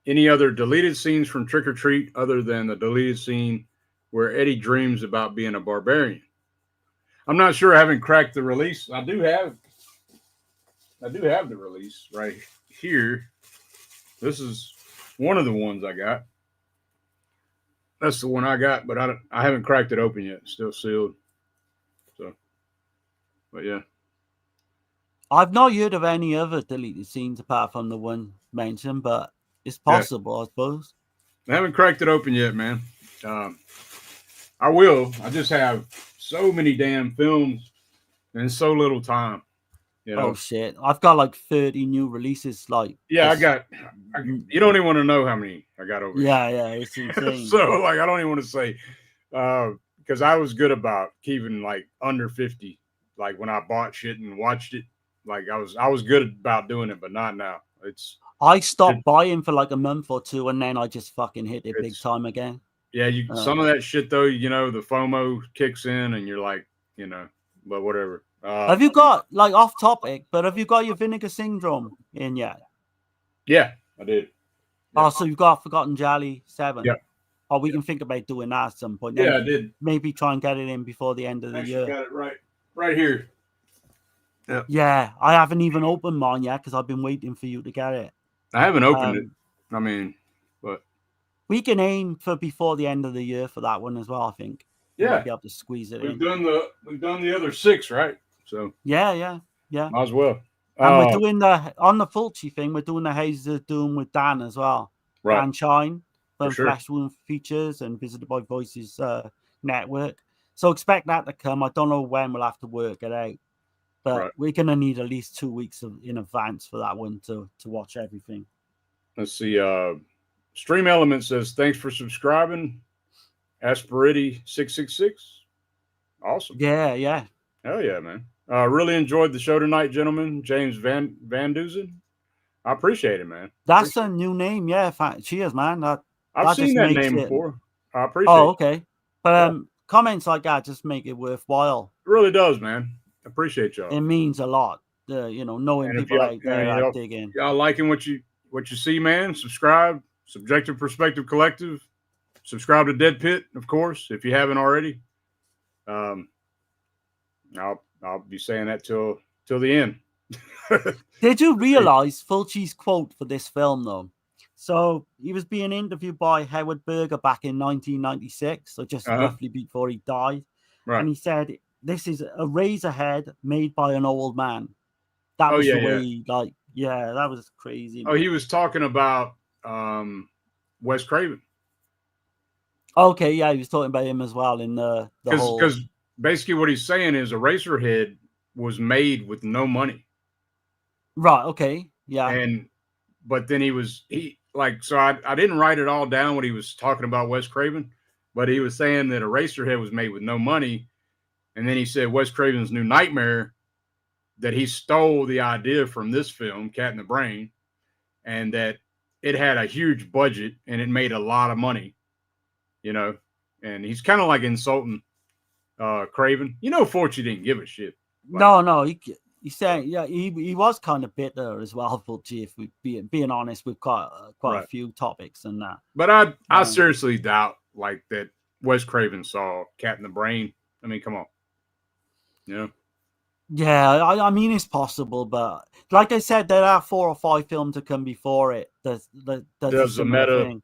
any other deleted scenes from Trick or Treat other than the deleted scene where Eddie dreams about being a barbarian? I'm not sure. I haven't cracked the release. I do have the release right here. This is one of the ones I got. That's the one I got, but I haven't cracked it open yet. It's still sealed. So, but yeah. I've not heard of any other deleted scenes apart from the one mentioned, but it's possible, I suppose. I haven't cracked it open yet, man. I will. I just have so many damn films and so little time. You know? Oh shit! I've got like 30 new releases. Like, yeah, you don't even want to know how many I got over. Yeah, it's insane. So like, I don't even want to say, because I was good about keeping like under 50. Like when I bought shit and watched it, like I was good about doing it, but not now. I stopped buying for like a month or two, and then I just fucking hit it big time again. Yeah, some of that shit though, you know, the FOMO kicks in, and you're like, you know, but whatever. Have you got, like, off topic, but have you got your Vinegar Syndrome in yet? Yeah, I did. Yeah. Oh, so you've got Forgotten Jolly 7. Yeah. Oh, we can think about doing that at some point. Yeah, I did. Maybe try and get it in before the end of the year. Got it right here. Yeah. Yeah, I haven't even opened mine yet because I've been waiting for you to get it. I haven't opened it. I mean, but we can aim for before the end of the year for that one as well. I think. Yeah, we'll be able to squeeze it in. We've done the other 6, right? So yeah. Might as well. And we're doing on the Fulci thing. We're doing the Houses of Doom with Dan as well. Right. Dan Shine from sure. Flesh Wound Features and Visited by Voices network. So expect that to come. I don't know when we'll have to work it out, but we're gonna need at least 2 weeks in advance for that one to watch everything. Let's see. Stream Element says thanks for subscribing. Asperity 666. Awesome. Yeah. Hell yeah, man. Really enjoyed the show tonight, gentlemen. James Van Duzen. I appreciate it, man. That's a new name, yeah. Cheers, man. I've seen that name before. I appreciate it. Oh, okay. But comments like that just make it worthwhile. It really does, man. I appreciate y'all. It means a lot. Knowing people out there that dig in. Y'all liking what you see, man? Subscribe. Subjective Perspective Collective. Subscribe to Dead Pit, of course, if you haven't already. I'll be saying that till the end. Did you realize Fulci's quote for this film, though? So he was being interviewed by Howard Berger back in 1996, so just roughly before he died. Right. And he said, "This is a razor head made by an old man." That was the way, that was crazy. Oh, man. He was talking about Wes Craven. Okay, yeah, he was talking about him as well in the whole. Because basically what he's saying is Eraserhead was made with no money. Right. Okay. Yeah. But then so I didn't write it all down what he was talking about Wes Craven, but he was saying that Eraserhead was made with no money, and then he said Wes Craven's New Nightmare, that he stole the idea from this film, Cat in the Brain, and that it had a huge budget and it made a lot of money, you know, and he's kind of like insulting Craven. You know, Fulci didn't give a shit. No, he said, he was kind of bitter as well, Fulci, if we being honest, with quite a few topics and that. But I seriously doubt like that Wes Craven saw Cat in the Brain. I mean, come on, you know. Yeah, I mean, it's possible, but like I said, there are 4 or 5 films to come before it. There's a meta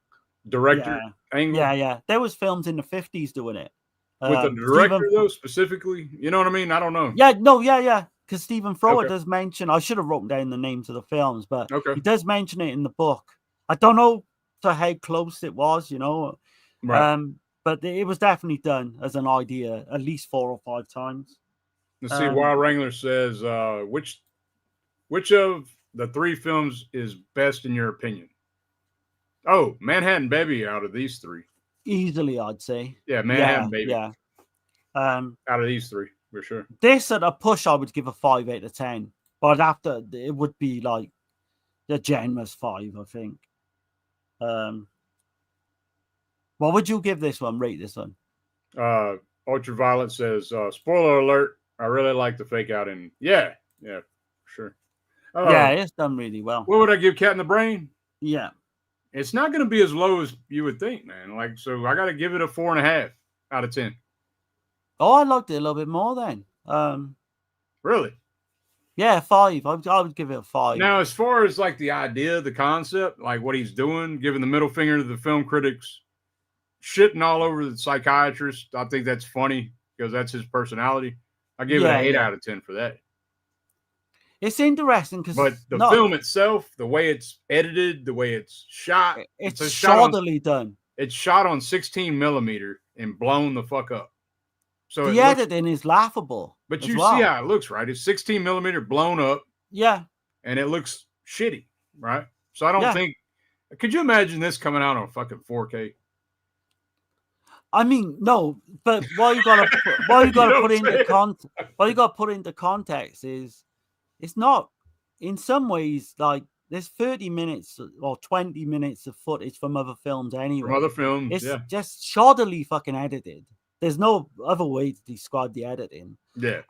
director angle. Yeah. There was films in the 50s doing it. With the director, though, specifically? You know what I mean? I don't know. Yeah. Because Stephen Thrower does mention, I should have wrote down the names of the films, but he does mention it in the book. I don't know to how close it was, you know. Right. But it was definitely done as an idea at least 4 or 5 times. Let's see. Wild Wrangler says, which of the 3 films is best in your opinion? Oh, Manhattan Baby out of these 3. Easily, I'd say. Yeah, Manhattan Baby. Yeah. Out of these 3, for sure. This at a push, I would give a 5 out of 10. But it would be like the generous 5, I think. What would you give this one? Rate this one? Ultraviolet says, spoiler alert, I really like the fake out in. Yeah, sure. Yeah, it's done really well. What would I give Cat in the Brain? Yeah. It's not going to be as low as you would think, man. Like, so I got to give it a 4.5 out of 10. Oh, I liked it a little bit more then. Really? Yeah, 5. I would give it a 5. Now, as far as like the idea, the concept, like what he's doing, giving the middle finger to the film critics, shitting all over the psychiatrist, I think that's funny because that's his personality. I give it an 8 out of 10 for that. It's interesting because, but the film itself, the way it's edited, the way it's shot, it's shoddily done. It's shot on 16 millimeter and blown the fuck up. So the editing is laughable. But you see how it looks, right? It's 16 millimeter blown up. Yeah. And it looks shitty, right? So I don't think. Could you imagine this coming out on fucking 4K? I mean, no, but what you gotta put into context is it's not, in some ways, like there's 30 minutes or 20 minutes of footage from other films anyway. From other films, it's just shoddily fucking edited. There's no other way to describe the editing. Yeah.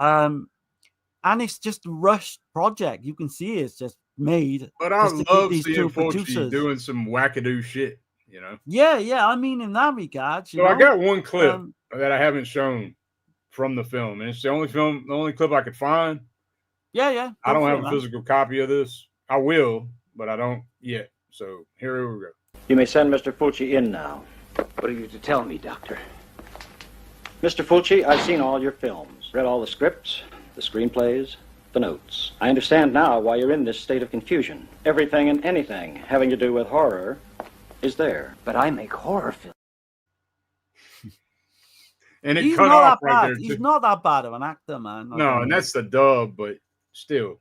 And it's just a rushed project. You can see it's just made. But I love seeing Fulci doing some wackadoo shit, you know? Yeah. I mean, in that regard. So I got one clip that I haven't shown from the film. And it's the only clip I could find. Yeah. I don't have a physical copy of this. I will, but I don't yet. So here we go. You may send Mr. Fulci in now. What are you to tell me, Doctor? Mr. Fulci, I've seen all your films, read all the scripts, the screenplays, the notes. I understand now why you're in this state of confusion. Everything and anything having to do with horror is there. But I make horror films. And it cut off right there. He's not that bad of an actor, man. No, and that's the dub, but still.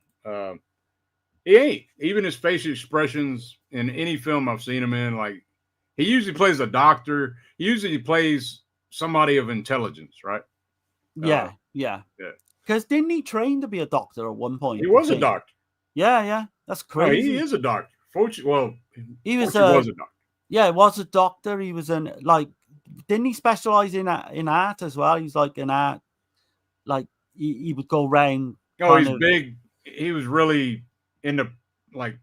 He ain't. Even his facial expressions in any film I've seen him in, like, he usually plays a doctor. He usually plays somebody of intelligence, right? Yeah. Because didn't he train to be a doctor at one point? He was a doctor. Yeah. That's crazy. Oh, he is a doctor. Fulci was a doctor. Yeah, he was a doctor. He was didn't he specialize in art as well? He's like an art, like he would go around. Oh, he's big. He was really into like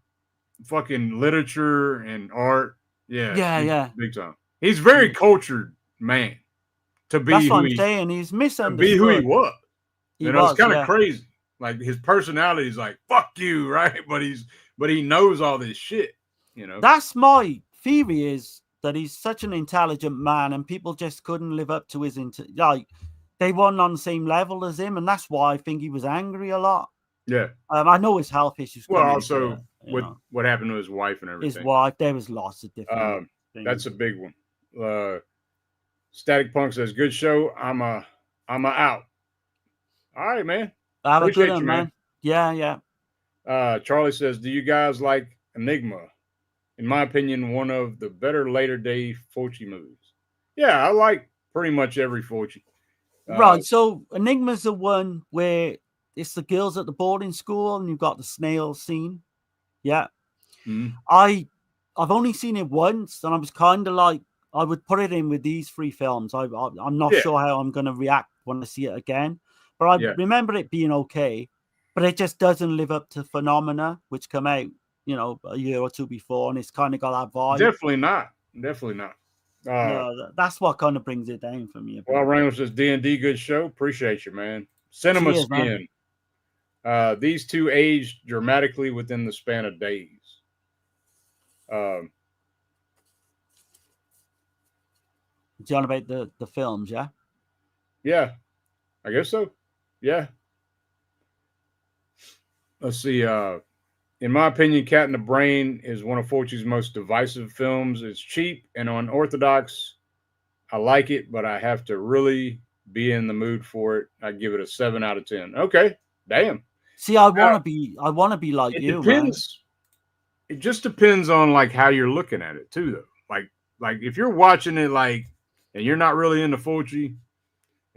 fucking literature and art. Yeah. Big time. He's very cultured man. To be That's what I'm saying. He's misunderstood. To be who he was. It's kind of crazy. Like his personality is like fuck you, right? But he knows all this shit. You know. That's my theory, is that he's such an intelligent man, and people just couldn't live up to his they weren't on the same level as him, and that's why I think he was angry a lot. Yeah. I know his health issues. Well, also with what happened to his wife and everything. His wife, there was lots of different things. That's a big one. Static Punk says, "Good show. I'm a out." All right, man. Have a good one, man. Yeah. Charlie says, "Do you guys like Enigma? In my opinion, one of the better later day Fulci movies." Yeah, I like pretty much every Fulci. Right. So Enigma's the one where it's the girls at the boarding school, and you've got the snail scene. Yeah. Mm-hmm. I've only seen it once, and I was kind of like, I would put it in with these three films. I'm not sure how I'm going to react when I see it again, but I remember it being okay, but it just doesn't live up to Phenomena, which came out, a year or two before, and it's kind of got that vibe. Definitely not. No, that's what kind of brings it down for me. Well, Wrangler says, D&D, good show. Appreciate you, man. Cinema Cheers, Skin. Man. These two aged dramatically within the span of days. John, about the films, yeah? Yeah, I guess so. Yeah. Let's see. In my opinion, Cat in the Brain is one of Fulci's most divisive films. It's cheap and unorthodox. I like it, but I have to really be in the mood for it. I give it a 7 out of 10. Okay, damn. See, I want to be like you. Depends. Man. It just depends on like how you're looking at it too, though. Like if you're watching it and you're not really into Fulci,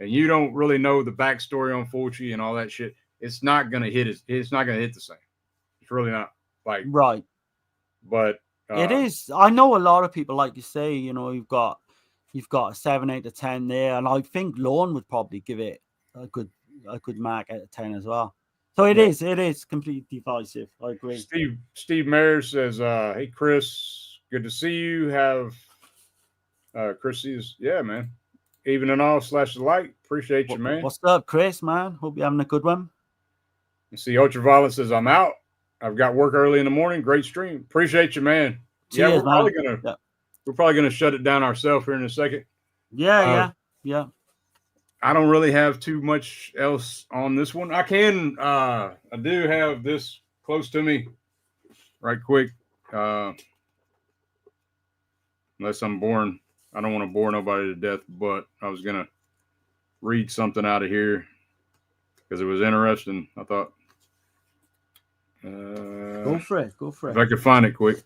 and you don't really know the backstory on Fulci and all that shit, it's not gonna hit. It's not gonna hit the same. It's really not right. But it is. I know a lot of people, like you say, you've got a 7, 8 to 10 there, and I think Lorne would probably give it a good mark out of 10 as well. So it is completely divisive. I agree. Steve Mayer says, "Hey Chris, good to see you. Have Chris says, yeah, man. Even and all / the light. Appreciate you, man. What's up, Chris, man? Hope you're having a good one." You see, Ultraviolet says, "I'm out. I've got work early in the morning. Great stream. Appreciate you, man." Cheers, we're probably gonna shut it down ourselves here in a second. Yeah. I don't really have too much else on this one. I do have this close to me, right quick. Unless I'm boring. I don't want to bore nobody to death, but I was gonna read something out of here. because it was interesting. I thought. Go for it. Go for If it. I could find it quick.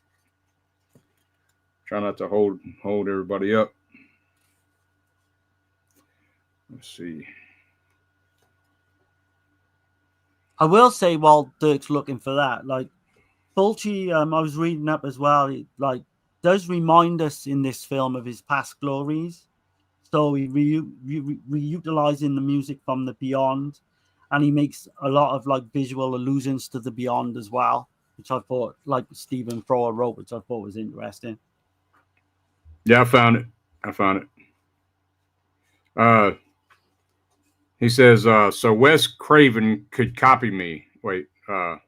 Try not to hold everybody up. Let's see. I will say, while Dirk's looking for that, like Fulci, I was reading up as well. It does remind us in this film of his past glories. So he reutilizing the music from the Beyond, and he makes a lot of like visual allusions to the Beyond as well, which I thought, like Stephen Thrower wrote, which I thought was interesting. Yeah, I found it. He says, so Wes Craven could copy me. Wait, hold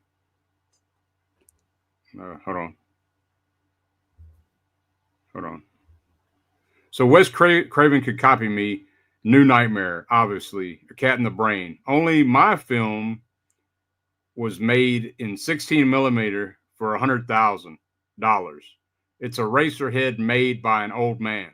on. So Wes Craven could copy me. New Nightmare, obviously. A Cat in the Brain. Only my film was made in 16 millimeter for $100,000. It's a racer head made by an old man.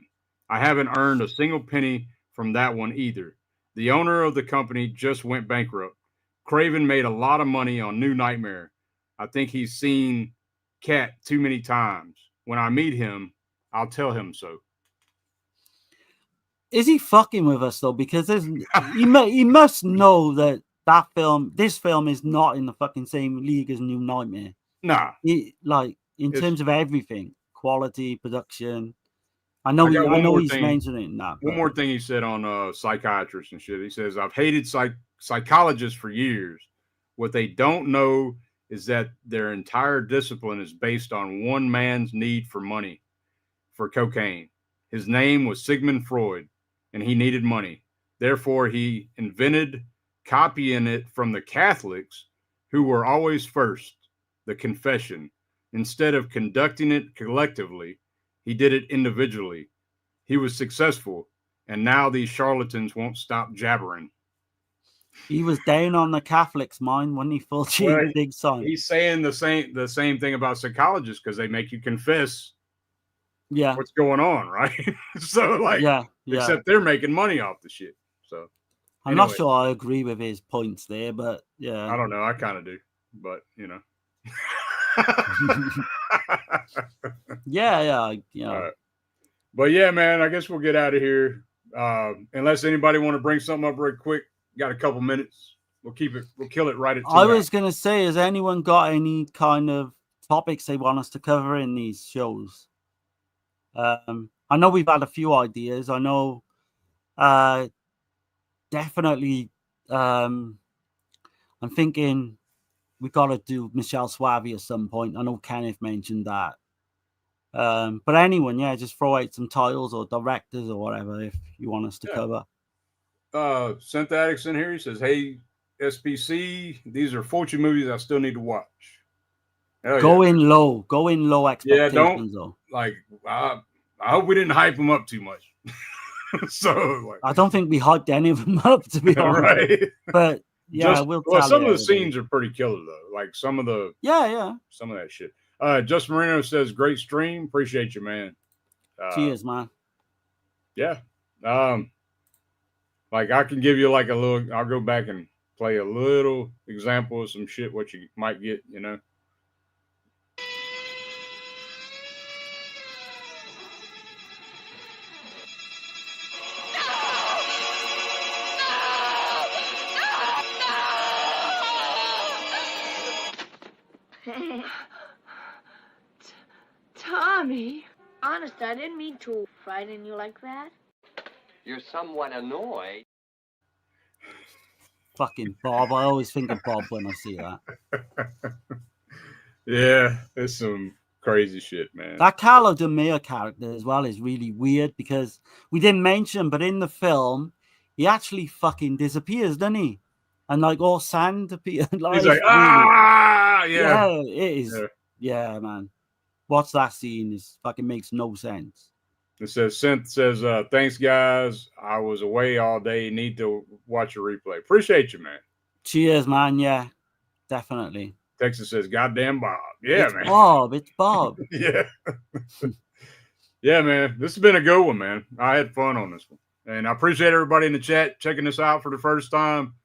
I haven't earned a single penny from that one either. The owner of the company just went bankrupt. Craven made a lot of money on New Nightmare. I think he's seen Cat too many times. When I meet him, I'll tell him so. Is he fucking with us though? Because he must know that this film is not in the fucking same league as New Nightmare. Nah. In terms of everything, quality, production. I know he's mentioning that. One more thing he said on psychiatrists and shit. He says, I've hated psychologists for years. What they don't know is that their entire discipline is based on one man's need for money, for cocaine. His name was Sigmund Freud, and he needed money. Therefore, he invented copying it from the Catholics, who were always first, the confession. Instead of conducting it collectively, he did it individually. He was successful, and now these charlatans won't stop jabbering. He was down on the Catholics' mind when he Fulci big sign. He's saying the same thing about psychologists because they make you confess what's going on, right? So except they're making money off the shit. So I'm not sure I agree with his points there, but yeah. I don't know. I kind of do, but you know. yeah. Right. But yeah, man, I guess we'll get out of here. Unless anybody want to bring something up real quick, got a couple minutes. We'll kill it right at 2 I was gonna say, has anyone got any kind of topics they want us to cover in these shows? I know we've had a few ideas. I know definitely I'm thinking we got to do Michelle Suave at some point. I know Kenneth mentioned that. But anyone, just throw out some titles or directors or whatever if you want us to cover. Synthetics in here. He says, hey, SPC, these are Fulci movies I still need to watch. Go in low expectations. Yeah, don't. Like, I hope we didn't hype them up too much. So, I don't think we hyped any of them up, to be honest. Right. But some of the scenes are pretty killer though. Like some of the some of that shit. Justin Marino says, great stream. Appreciate you, man. Cheers, man. Yeah. Like I can give you like a little, I'll go back and play a little example of some shit, what you might get, you know. Tommy, honest, I didn't mean to frighten you like that. You're somewhat annoyed. Fucking Bob. I always think of Bob when I see that. Yeah, it's some crazy shit, man. That Carlo DeMeo character as well is really weird because we didn't mention, but in the film, he actually fucking disappears, doesn't he? And like all sand appears. Like, he's like, yeah. Yeah, it is. Yeah, man. Watch that scene. It fucking makes no sense. It says, Synth says, thanks, guys. I was away all day. Need to watch a replay. Appreciate you, man. Cheers, man. Yeah, definitely. Texas says, goddamn Bob. Yeah, it's man. It's Bob. Yeah. Yeah, man. This has been a good one, man. I had fun on this one. And I appreciate everybody in the chat checking this out for the first time.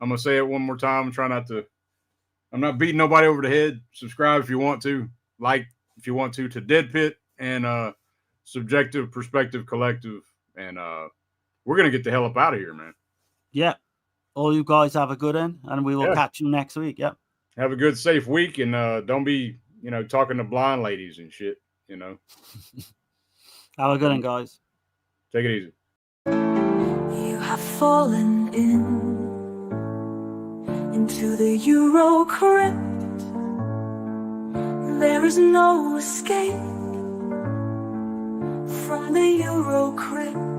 I'm gonna say it one more time. I'm not beating nobody over the head. Subscribe if you want to. Like if you want to Dead Pit and Subjective Perspective Collective. And we're gonna get the hell up out of here, man. Yeah. All you guys have a good one, and we will catch you next week. Yep. Have a good, safe week, and don't be, talking to blind ladies and shit. Have a good one, guys. Take it easy. You have fallen into the EuroCrypt. There is no escape from the EuroCrypt.